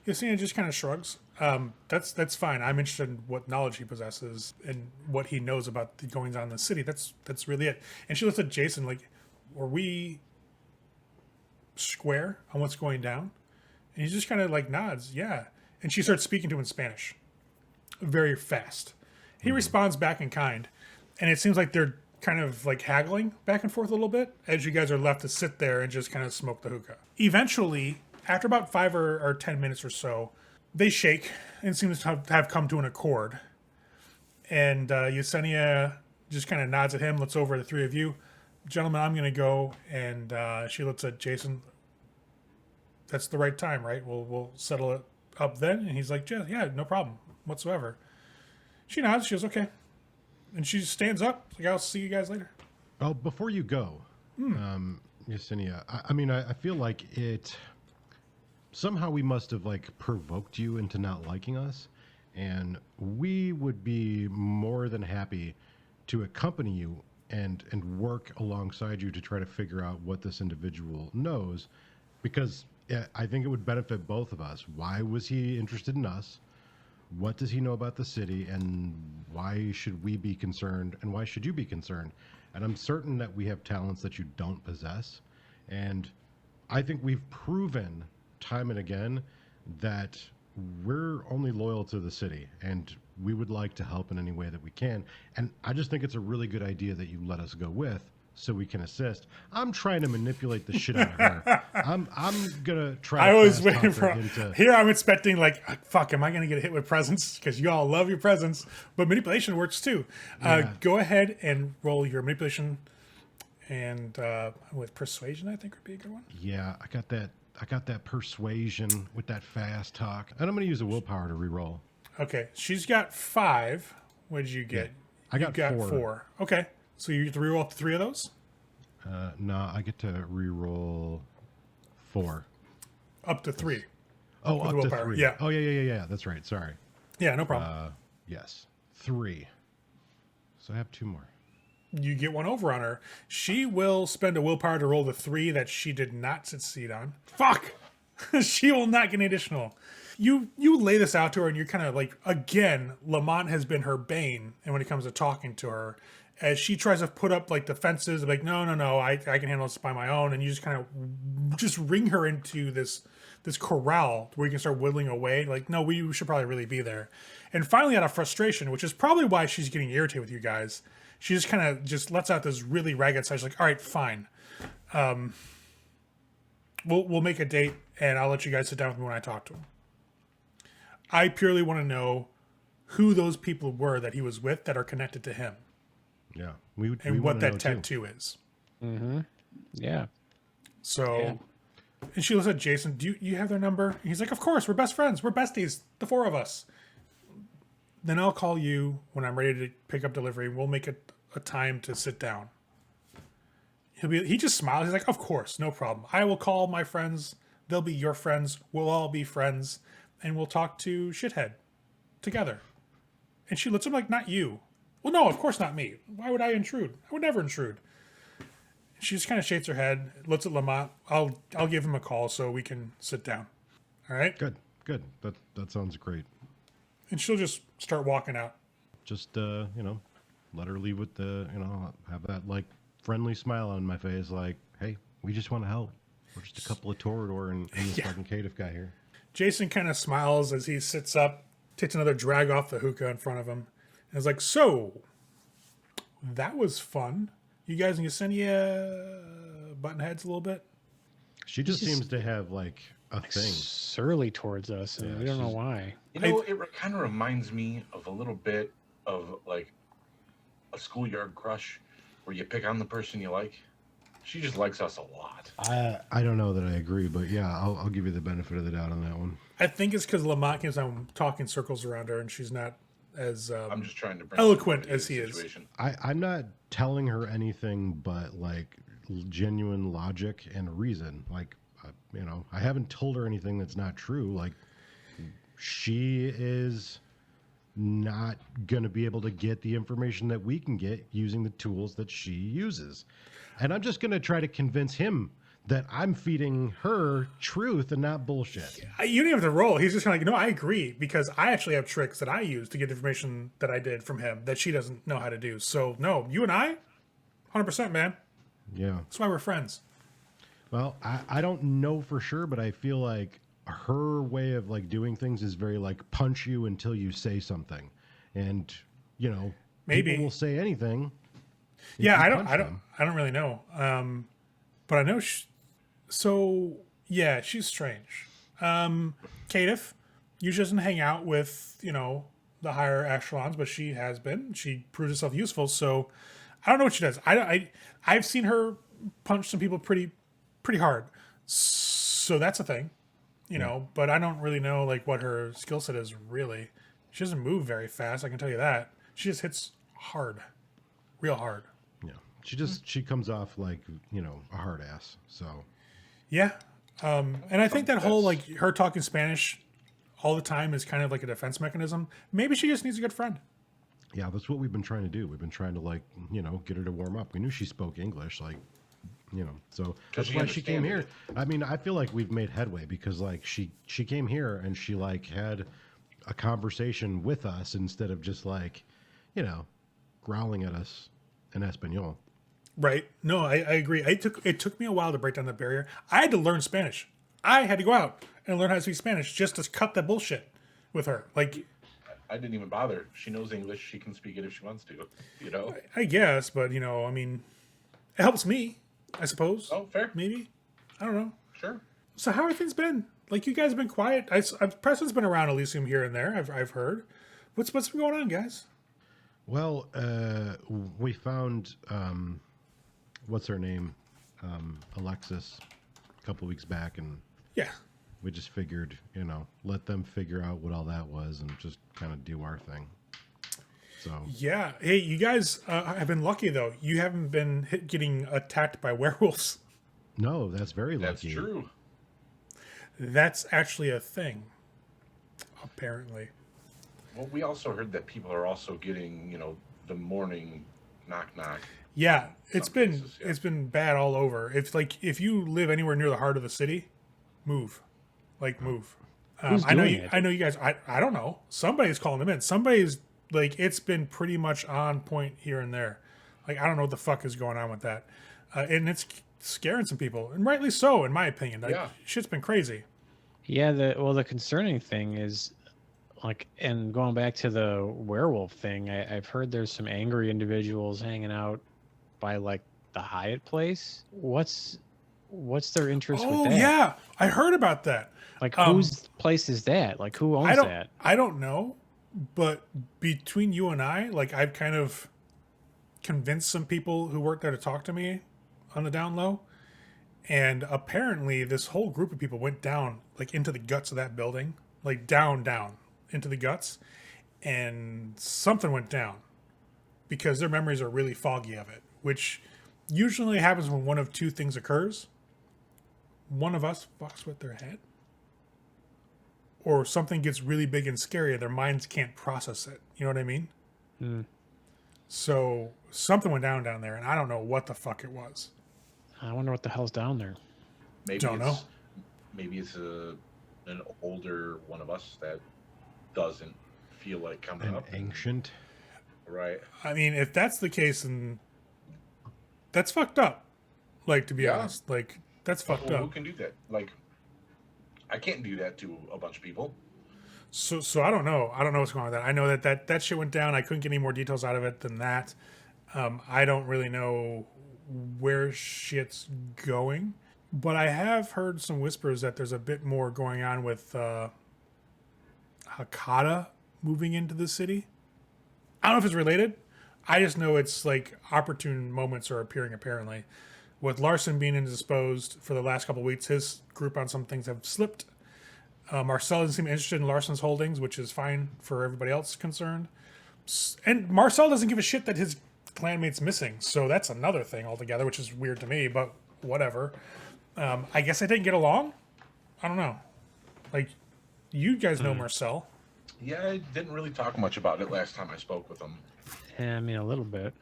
Yesenia just kind of shrugs. That's fine. I'm interested in what knowledge he possesses and what he knows about the goings on in the city. That's really it. And she looks at Jason like, "Were we square on what's going down?" And he just kind of like nods, "Yeah." And she starts speaking to him in Spanish, very fast. He responds back in kind, and it seems like they're kind of like haggling back and forth a little bit as you guys are left to sit there and just kind of smoke the hookah. Eventually, after about 5 or 10 minutes or so, they shake and seems to have come to an accord. And Yesenia just kind of nods at him, looks over at the three of you. "Gentlemen, I'm going to go." And she looks at Jason. "That's the right time, right? We'll settle it up then." And he's like, "Yeah, no problem whatsoever." She nods. She goes, "Okay." And she stands up. Like, "I'll see you guys later." Oh, before you go, Yesenia, I mean, I feel like it, somehow we must have like provoked you into not liking us, and we would be more than happy to accompany you and work alongside you to try to figure out what this individual knows, because I think it would benefit both of us. Why was he interested in us? What does he know about the city, and why should we be concerned, and why should you be concerned? And I'm certain that we have talents that you don't possess, and I think we've proven time and again that we're only loyal to the city, and we would like to help in any way that we can. And I just think it's a really good idea that you let us go with, so we can assist. I'm trying to manipulate the shit out of her. I'm gonna try. I to was fast waiting talk for her into, here. I'm expecting like, fuck, am I going to get hit with presents? Because you all love your presents, but manipulation works too. Go ahead and roll your manipulation, and with persuasion, I think would be a good one. Yeah, I got that persuasion with that fast talk, and I'm gonna use a willpower to reroll. Okay, she's got 5. What did you get? I got You 4. Okay, so you get to reroll up to 3 of those. No, I get to re-roll 4. Up to 3. Oh, With up to willpower, 3. yeah. Oh, yeah. That's right. Sorry. Yeah, no problem. Yes. 3. So I have 2 more. You get one over on her. She will spend a willpower to roll the 3 that she did not succeed on. Fuck! She will not get an additional. You lay this out to her, and you're kind of like, again, Lamont has been her bane, and when it comes to talking to her, as she tries to put up like defenses, like, no, I can handle this by my own, and you just kind of just ring her into this corral where you can start whittling away. Like, no, we should probably really be there. And finally, out of frustration, which is probably why she's getting irritated with you guys, she just kind of just lets out this really ragged sigh. She's like, all right, fine. We'll make a date, and I'll let you guys sit down with me when I talk to him. I purely want to know who those people were that he was with that are connected to him. Yeah. And what that tattoo is. Mm-hmm. Yeah. So, Yeah. And she looks at Jason, do you have their number? And he's like, of course, we're best friends. We're besties, the 4 of us. Then I'll call you when I'm ready to pick up delivery. We'll make a time to sit down. He just smiles. He's like, of course, no problem. I will call my friends. They'll be your friends. We'll all be friends. And we'll talk to Shithead together. And she looks at him like, not you. Well, no, of course not me. Why would I intrude? I would never intrude. She just kind of shakes her head, looks at Lamont. I'll give him a call so we can sit down. All right? Good. That sounds great. And she'll just start walking out. Just, let her leave with the, have that, like, friendly smile on my face, like, hey, we just want to help. We're just a couple of Toreador and this fucking Caitiff guy here. Jason kind of smiles as he sits up, takes another drag off the hookah in front of him, and is like, so, that was fun. You guys in Yesenia button heads a little bit? She just seems to have, like, a thing. Surly towards us, and we don't know why. You know, it kind of reminds me of a little bit of, like, a schoolyard crush where you pick on the person you like. She just likes us a lot. I don't know that I agree, but yeah, I'll give you the benefit of the doubt on that one. I think it's because Lamont keeps on talking circles around her, and she's not as I'm just trying to bring eloquent as he is. I'm not telling her anything but like genuine logic and reason. Like, I haven't told her anything that's not true. Like, she is not going to be able to get the information that we can get using the tools that she uses. And I'm just going to try to convince him that I'm feeding her truth and not bullshit. You don't even have to roll. He's just kind of like, no, I agree, because I actually have tricks that I use to get information that I did from him that she doesn't know how to do. So, no, you and I, 100%, man. Yeah. That's why we're friends. Well, I don't know for sure, but I feel like her way of like doing things is very like punch you until you say something. And, maybe people will say anything. Yeah, I don't really know. But I know she's strange. Caitiff usually doesn't hang out with, the higher echelons, but she has been. She proves herself useful, so I don't know what she does. I've seen her punch some people pretty hard. So that's a thing. But I don't really know like what her skill set is really. She doesn't move very fast, I can tell you that. She just hits hard. Real hard. Yeah. She comes off like, a hard ass. So yeah. And I think that whole like her talking Spanish all the time is kind of like a defense mechanism. Maybe she just needs a good friend. Yeah, that's what we've been trying to do. We've been trying to like, get her to warm up. We knew she spoke English, like, so that's why she came here. I mean, I feel like we've made headway because like she came here and she like had a conversation with us instead of just like, growling at us in Espanol. Right. No, I agree. It took me a while to break down that barrier. I had to learn Spanish. I had to go out and learn how to speak Spanish just to cut that bullshit with her. Like, I didn't even bother. She knows English. She can speak it if she wants to, I guess, but, I mean, it helps me, I suppose. Oh, fair. Maybe. I don't know. Sure. So how have things been? Like, you guys have been quiet. Preston's been around Elysium here and there, I've heard. What's been going on, guys? Well, we found, what's her name? Alexis a couple of weeks back, and Yeah. we just figured, let them figure out what all that was and just kind of do our thing. So Yeah. Hey, you guys have been lucky though. You haven't been getting attacked by werewolves. no, that's very That's lucky. true. That's actually a thing, apparently. Well, we also heard that people are also getting, the morning knock knock. Yeah, it's Some been places, yeah. it's been bad all over. If you live anywhere near the heart of the city, move, move. Who's I know doing you. it? I know you guys. I don't know. Somebody's calling them in. Somebody's it's been pretty much on point here and there. Like I don't know what the fuck is going on with that, and it's scaring some people, and rightly so, in my opinion. Like, Yeah. shit's been crazy. Yeah, the concerning thing is and going back to the werewolf thing, I've heard there's some angry individuals hanging out by the Hyatt place. What's their interest with Oh that? yeah, I heard about that. Whose place is that? Who owns that? I don't know, but between you and I, I've kind of convinced some people who work there to talk to me on the down low, and apparently this whole group of people went down into the guts of that building, down into the guts, and something went down because their memories are really foggy of it, which usually happens when one of two things occurs. One of us fucks with their head, or something gets really big and scary and their minds can't process it. You know what I mean? Mm. So something went down there, and I don't know what the fuck it was. I wonder what the hell's down there. Maybe Don't know. Maybe it's an older one of us that doesn't feel like coming An up. ancient. Right. I mean, if that's the case, then that's fucked up. To be Yeah. honest, that's fucked Well, who up. can do that? I can't do that to a bunch of people. So I don't know. I don't know what's going on with that. I know that shit went down. I couldn't get any more details out of it than that. I don't really know where shit's going, but I have heard some whispers that there's a bit more going on with Hakata moving into the city. I don't know if it's related. I just know it's opportune moments are appearing apparently. With Larson being indisposed for the last couple of weeks, his group on some things have slipped. Marcel doesn't seem interested in Larson's holdings, which is fine for everybody else concerned. And Marcel doesn't give a shit that his clanmate's missing, so that's another thing altogether, which is weird to me, but whatever. I guess I didn't get along? I don't know. You guys know Marcel. Yeah, I didn't really talk much about it last time I spoke with him. Yeah, I mean, a little bit.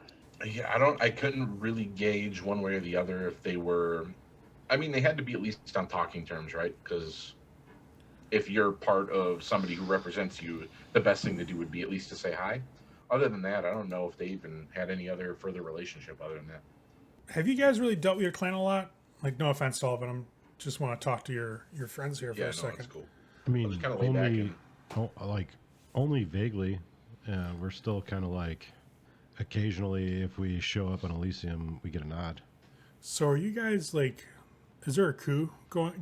Yeah, I couldn't really gauge one way or the other if they were. I mean, they had to be at least on talking terms, right? Because if you're part of somebody who represents you, the best thing to do would be at least to say hi. Other than that, I don't know if they even had any other further relationship other than that. Have you guys really dealt with your clan a lot? No offense to all of it. I just want to talk to your friends here for Yeah, a no, second. that's cool. I mean, just kinda lay back only vaguely. We're still kind of occasionally, if we show up on Elysium, we get a nod. So are you guys is there a coup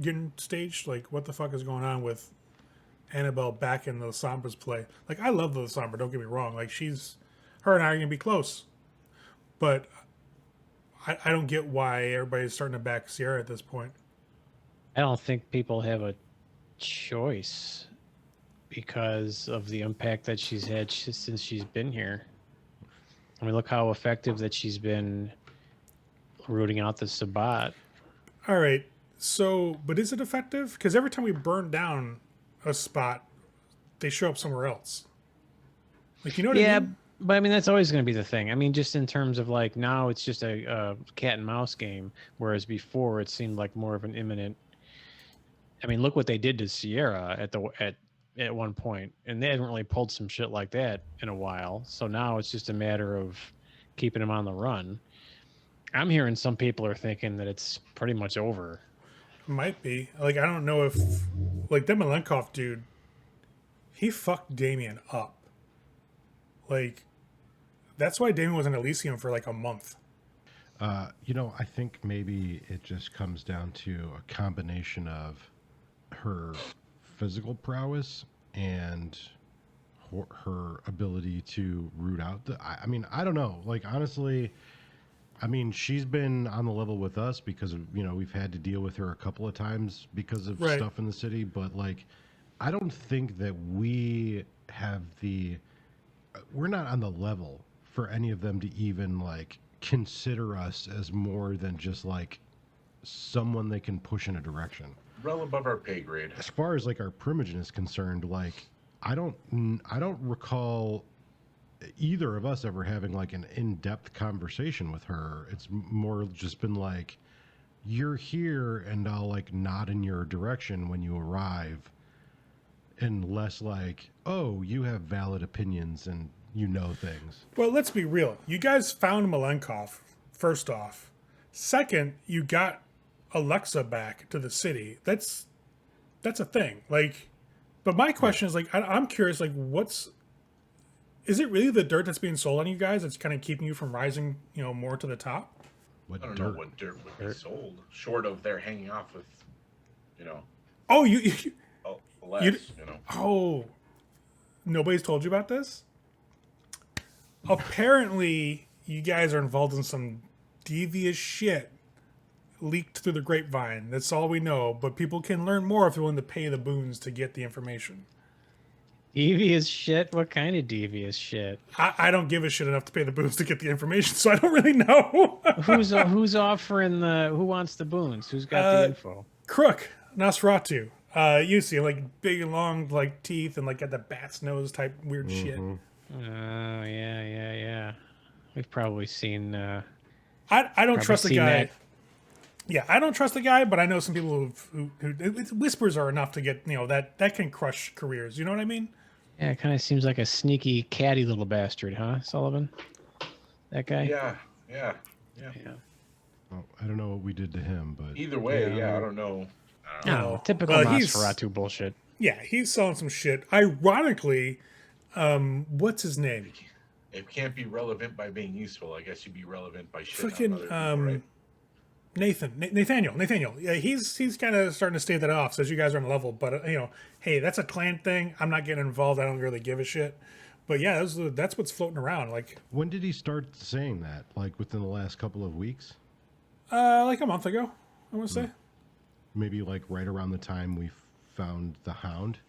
getting staged? What the fuck is going on with Annabelle back in the Sombra's play? I love the Sombra, don't get me wrong. Her and I are gonna be close, but I don't get why everybody's starting to back Sierra at this point. I don't think people have a choice because of the impact that she's had since she's been here. I mean, look how effective that she's been rooting out the Sabbat. All right, so but is it effective? Because every time we burn down a spot, they show up somewhere else. You know what I mean? But I mean, that's always going to be the thing. I mean, just in terms of now it's just a cat and mouse game, whereas before it seemed like more of an imminent. I mean, look what they did to Sierra at one point, and they haven't really pulled some shit like that in a while. So now it's just a matter of keeping them on the run. I'm hearing some people are thinking that it's pretty much over. Might be. I don't know if Demalenkov dude, he fucked Damien up. That's why Damien was in Elysium for a month. I think maybe it just comes down to a combination of her physical prowess and her ability to root out I mean, I don't know. Honestly, I mean, she's been on the level with us because of, we've had to deal with her a couple of times because of stuff in the city. But I don't think that we have the we're not on the level for any of them to even like consider us as more than just like someone they can push in a direction. Well above our pay grade. As far as like our Primogen is concerned, like I don't recall either of us ever having like an in-depth conversation with her. It's more just been like, you're here and I'll like nod in your direction when you arrive, and less like, oh, you have valid opinions and you know things. Well, let's be real. You guys found Malenkov, first off. Second, you got Alexa back to the city. That's a thing. Like, but my question is like, I'm curious, like, is it really the dirt that's being sold on you guys that's kind of keeping you from rising, more to the top? What I don't dirt? know what dirt would be sold, short of they're hanging off with, Oh, you less, Oh, nobody's told you about this? Apparently, you guys are involved in some devious shit leaked through the grapevine. That's all we know, but people can learn more if they're willing to pay the boons to get the information. Devious shit? What kind of devious shit? I don't give a shit enough to pay the boons to get the information, so I don't really know. Who's offering who wants the boons? Who's got the info? Crook, Nosferatu. You see, like, big and long, like, teeth and, like, got the bat's nose type weird shit. Oh, yeah. We've probably seen... I don't trust the guy. That. Yeah, I don't trust the guy, but I know some people who whispers are enough to get, that can crush careers. You know what I mean? Yeah, it kind of seems like a sneaky, catty little bastard, huh, Sullivan? That guy? Yeah. Well, I don't know what we did to him, but Either way, I don't know. No, typical Nosferatu bullshit. Yeah, he's selling some shit. Ironically, what's his name? It can't be relevant by being useful. I guess you'd be relevant by shit. Freaking right? Nathaniel. Yeah, he's kind of starting to stay that off. Says you guys are on a level, but hey, that's a clan thing. I'm not getting involved. I don't really give a shit. But yeah, that's what's floating around. Like, when did he start saying that? Like within the last couple of weeks? Like a month ago, I want to say. Maybe like right around the time we found the Hound.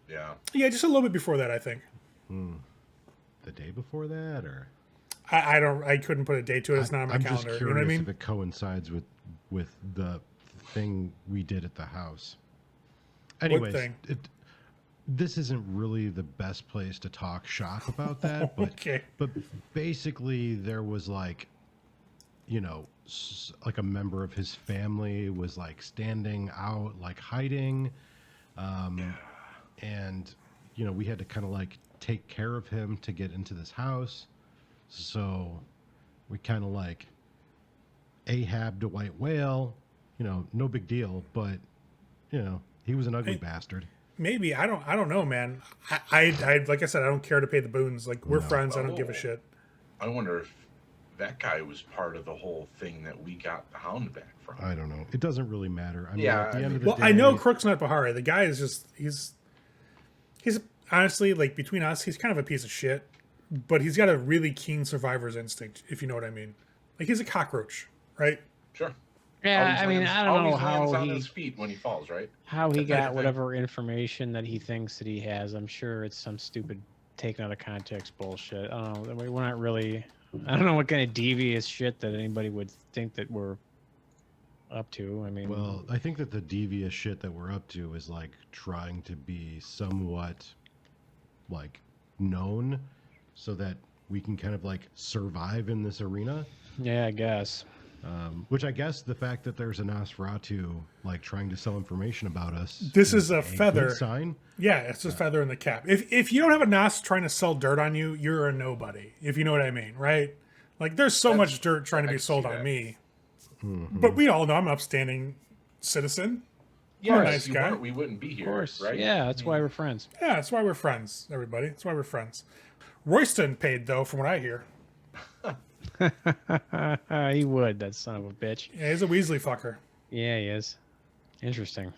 Yeah, just a little bit before that, I think. The day before that, or I couldn't put a date to it. It's not on my I'm calendar. just You know what I curious mean? if it coincides with the thing we did at the house. Anyways, thing? This isn't really the best place to talk shop about that, but Okay. but basically there was like, like a member of his family was like standing out, like hiding, and we had to kind of like take care of him to get into this house. So we kind of like Ahabbed a white whale, no big deal, but he was an ugly bastard. Maybe I don't know, man. I like I said, I don't care to pay the boons. Like, we're friends. I don't give a shit. I wonder if that guy was part of the whole thing that we got the Hound back from. I don't know. It doesn't really matter. I mean, Yeah, at the end of the Well, day, I know Crook's not Bahari. The guy is just he's honestly, like, between us, he's kind of a piece of shit, but he's got a really keen survivor's instinct, if you know what I mean. Like, he's a cockroach, right? Sure. Yeah, I mean, I don't know how on he his feet when he falls, right? how he got whatever information that he thinks that he has. I'm sure it's some stupid taken out of context bullshit. I don't know. We're not really. I don't know what kind of devious shit that anybody would think that we're up to. I mean, well, I think that the devious shit that we're up to is like trying to be somewhat like known so that we can kind of like survive in this arena. yeah, I guess. Which I guess the fact that there's a Nosferatu like trying to sell information about us. This is a good feather. sign. Yeah, it's a feather in the cap. If you don't have a Nos trying to sell dirt on you, you're a nobody, if you know what I mean, right? Like, there's so much dirt trying to be sold on me. But we all know I'm an upstanding citizen. Yeah, nice guy. We wouldn't be here, Of course. right? Yeah, that's why we're friends. Yeah, that's why we're friends, everybody. That's why we're friends. Royston paid, though, from what I hear. He would, that son of a bitch. Yeah, he's a Weasley fucker. Yeah, he is. Interesting.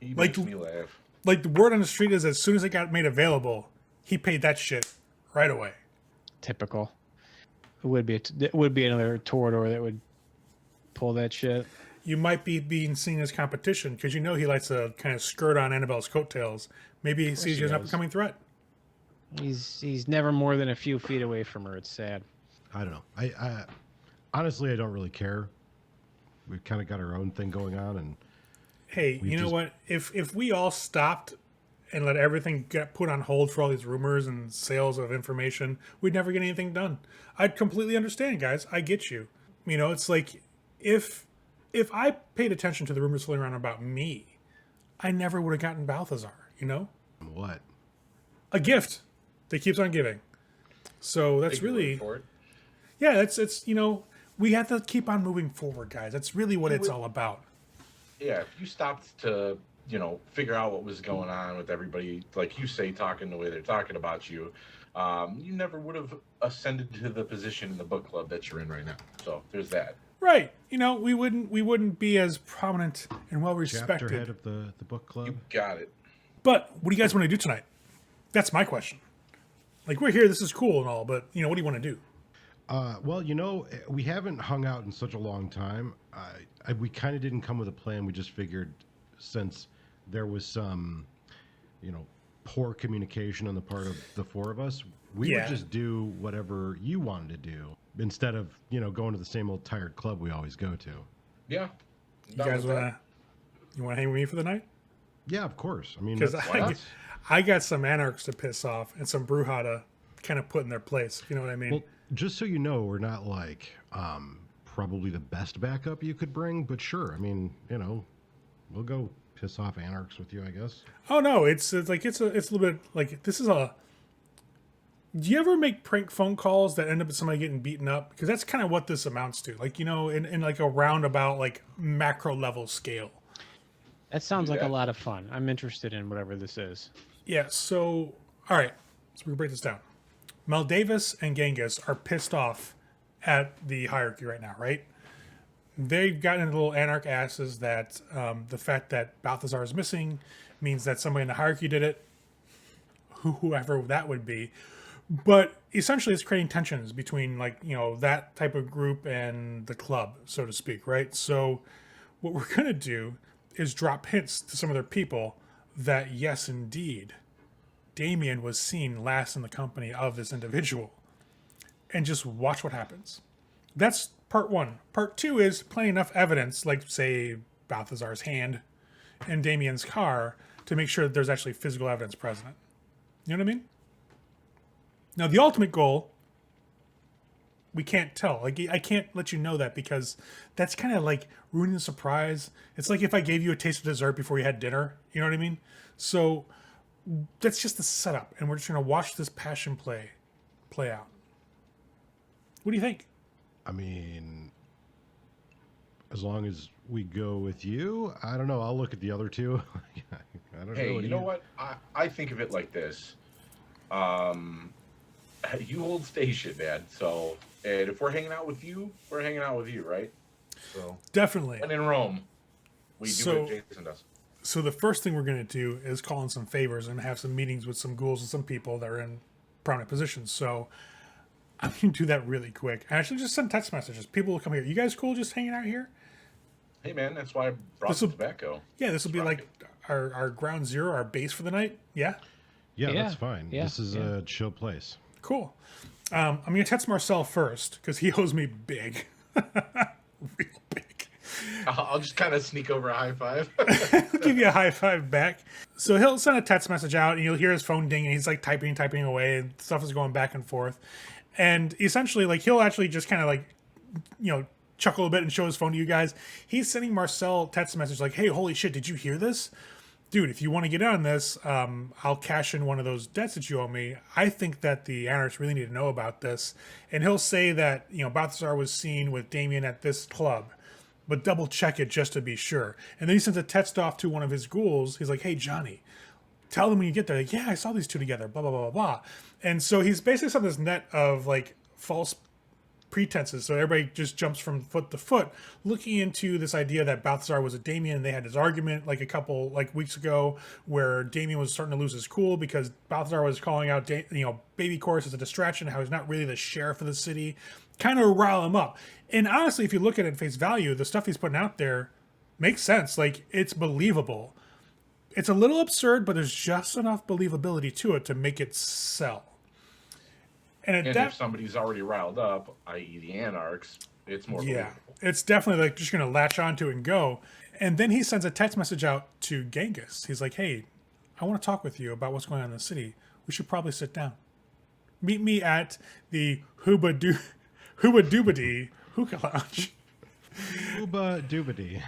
He Like- makes me laugh. Like, the word on the street is as soon as it got made available, he paid that shit right away. Typical. It would be another Toreador that would pull that shit. You might be being seen as competition because he likes to kind of skirt on Annabelle's coattails. Maybe he sees you as an does. upcoming threat. He's never more than a few feet away from her. It's sad. I don't know. I honestly, I don't really care. We've kind of got our own thing going on, and Hey, we you know just- what? If we all stopped and let everything get put on hold for all these rumors and sales of information, we'd never get anything done. I'd completely understand, guys. I get you. You know, it's like if I paid attention to the rumors floating around about me, I never would have gotten Balthazar, you know? what? A gift that keeps on giving. So that's Take your word really, for it. yeah, it's you know, we have to keep on moving forward, guys. That's really what it's all about. Yeah, if you stopped to, figure out what was going on with everybody, like you say, talking the way they're talking about you, you never would have ascended to the position in the book club that you're in right now. So there's that. Right. You know, we wouldn't be as prominent and well Chapter respected. head of the book club. You got it. But what do you guys want to do tonight? That's my question. Like, we're here, this is cool and all, but what do you want to do? Well, we haven't hung out in such a long time. We kind of didn't come with a plan. We just figured since there was some, poor communication on the part of the four of us, we Yeah. would just do whatever you wanted to do instead of, going to the same old tired club we always go to. Yeah. You guys wanna hang with me for the night? Yeah, of course. I mean, Because that's- why not? I got some anarchs to piss off and some Bruja to kind of put in their place, if you know what I mean. well, just so you know, we're not like probably the best backup you could bring, but sure. I mean, we'll go piss off anarchs with you, I guess. Oh no, it's a little bit like this is a. Do you ever make prank phone calls that end up with somebody getting beaten up? Because that's kind of what this amounts to. Like in like a roundabout like macro level scale. That sounds like a Yeah. lot of fun. I'm interested in whatever this is. Yeah. So all right, so we can break this down. Maldavis and Genghis are pissed off at the hierarchy right now, right? They've gotten into little anarch asses that the fact that Balthazar is missing means that somebody in the hierarchy did it, whoever that would be. But essentially, it's creating tensions between that type of group and the club, so to speak, right? So what we're gonna do is drop hints to some of their people that yes, indeed, Damien was seen last in the company of this individual, and just watch what happens. That's part one. Part two is playing enough evidence, like say Balthazar's hand and Damien's car, to make sure that there's actually physical evidence present. You know what I mean? Now, the ultimate goal, we can't tell. Like, I can't let you know that because that's kind of like ruining the surprise. It's like if I gave you a taste of dessert before you had dinner. You know what I mean? So that's just the setup, and we're just going to watch this passion play out. What do you think? I mean, as long as we go with you, I don't know. I'll look at the other two. I don't Hey, know. you know what? I think of it like this. You hold station, man. So, and if we're hanging out with you, we're hanging out with you, right? So, Definitely. and in Rome, we do So- what Jason does. So the first thing we're going to do is call in some favors and have some meetings with some ghouls and some people that are in prominent positions. So I'm going to do that really quick. I actually just send text messages. People will come here. You guys cool just hanging out here? Hey, man, that's why I brought This'll- the tobacco. Yeah, this will be like our ground zero, our base for the night. Yeah? Yeah, Yeah, that's fine. yeah, This is a chill place. Cool. I'm going to text Marcel first because he owes me big. Real big. I'll just kind of sneak over a high five. He'll give you a high five back. So he'll send a text message out, and you'll hear his phone ding, and he's like typing away, and stuff is going back and forth. And essentially, like he'll actually just kind of like, chuckle a bit and show his phone to you guys. He's sending Marcel text message like, "Hey, holy shit, did you hear this? Dude, if you want to get in on this, I'll cash in one of those debts that you owe me. I think that the anarchs really need to know about this." And he'll say that, Balthazar was seen with Damien at this club, but double check it just to be sure. And then he sends a text off to one of his ghouls. He's like, "Hey, Johnny, tell them when you get there, like, yeah, I saw these two together, blah, blah, blah, blah, blah." And so he's basically set this net of like false pretenses. So everybody just jumps from foot to foot, looking into this idea that Balthazar was a Damien, and they had this argument like a couple weeks ago where Damien was starting to lose his cool because Balthazar was calling out Baby Chorus as a distraction, how he's not really the sheriff of the city, kind of rile him up. And honestly, if you look at it at face value, the stuff he's putting out there makes sense. Like, it's believable. It's a little absurd, but there's just enough believability to it to make it sell. And if somebody's already riled up, i.e. the Anarchs, it's more believable. It's definitely like just going to latch onto it and go. And then he sends a text message out to Genghis. He's like, hey, I want to talk with you about what's going on in the city. We should probably sit down. Meet me at the Hooba Doobity Hookah Lounge. Hooba Doobity.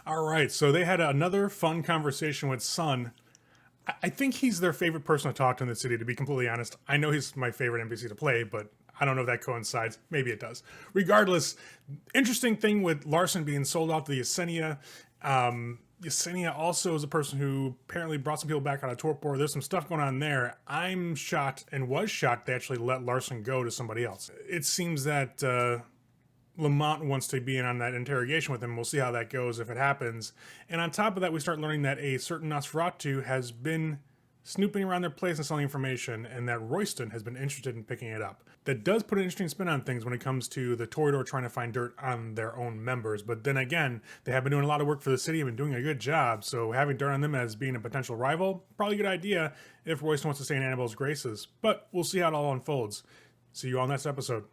All right, so they had another fun conversation with Sun. I think he's their favorite person to talk to in the city, to be completely honest. I know he's my favorite NPC to play, but I don't know if that coincides. Maybe it does. Regardless, interesting thing with Larson being sold off to the Yesenia. Yesenia also is a person who apparently brought some people back out of Torpor. There's some stuff going on there. I'm shocked and was shocked they actually let Larson go to somebody else. It seems that Lamont wants to be in on that interrogation with him. We'll see how that goes if it happens. And on top of that, we start learning that a certain Nosferatu has been snooping around their place and selling information, and that Royston has been interested in picking it up. That does put an interesting spin on things when it comes to the Toreador trying to find dirt on their own members. But then again, they have been doing a lot of work for the city and been doing a good job, so having dirt on them as being a potential rival, probably a good idea if Royston wants to stay in Annabelle's graces. But we'll see how it all unfolds. See you all next episode.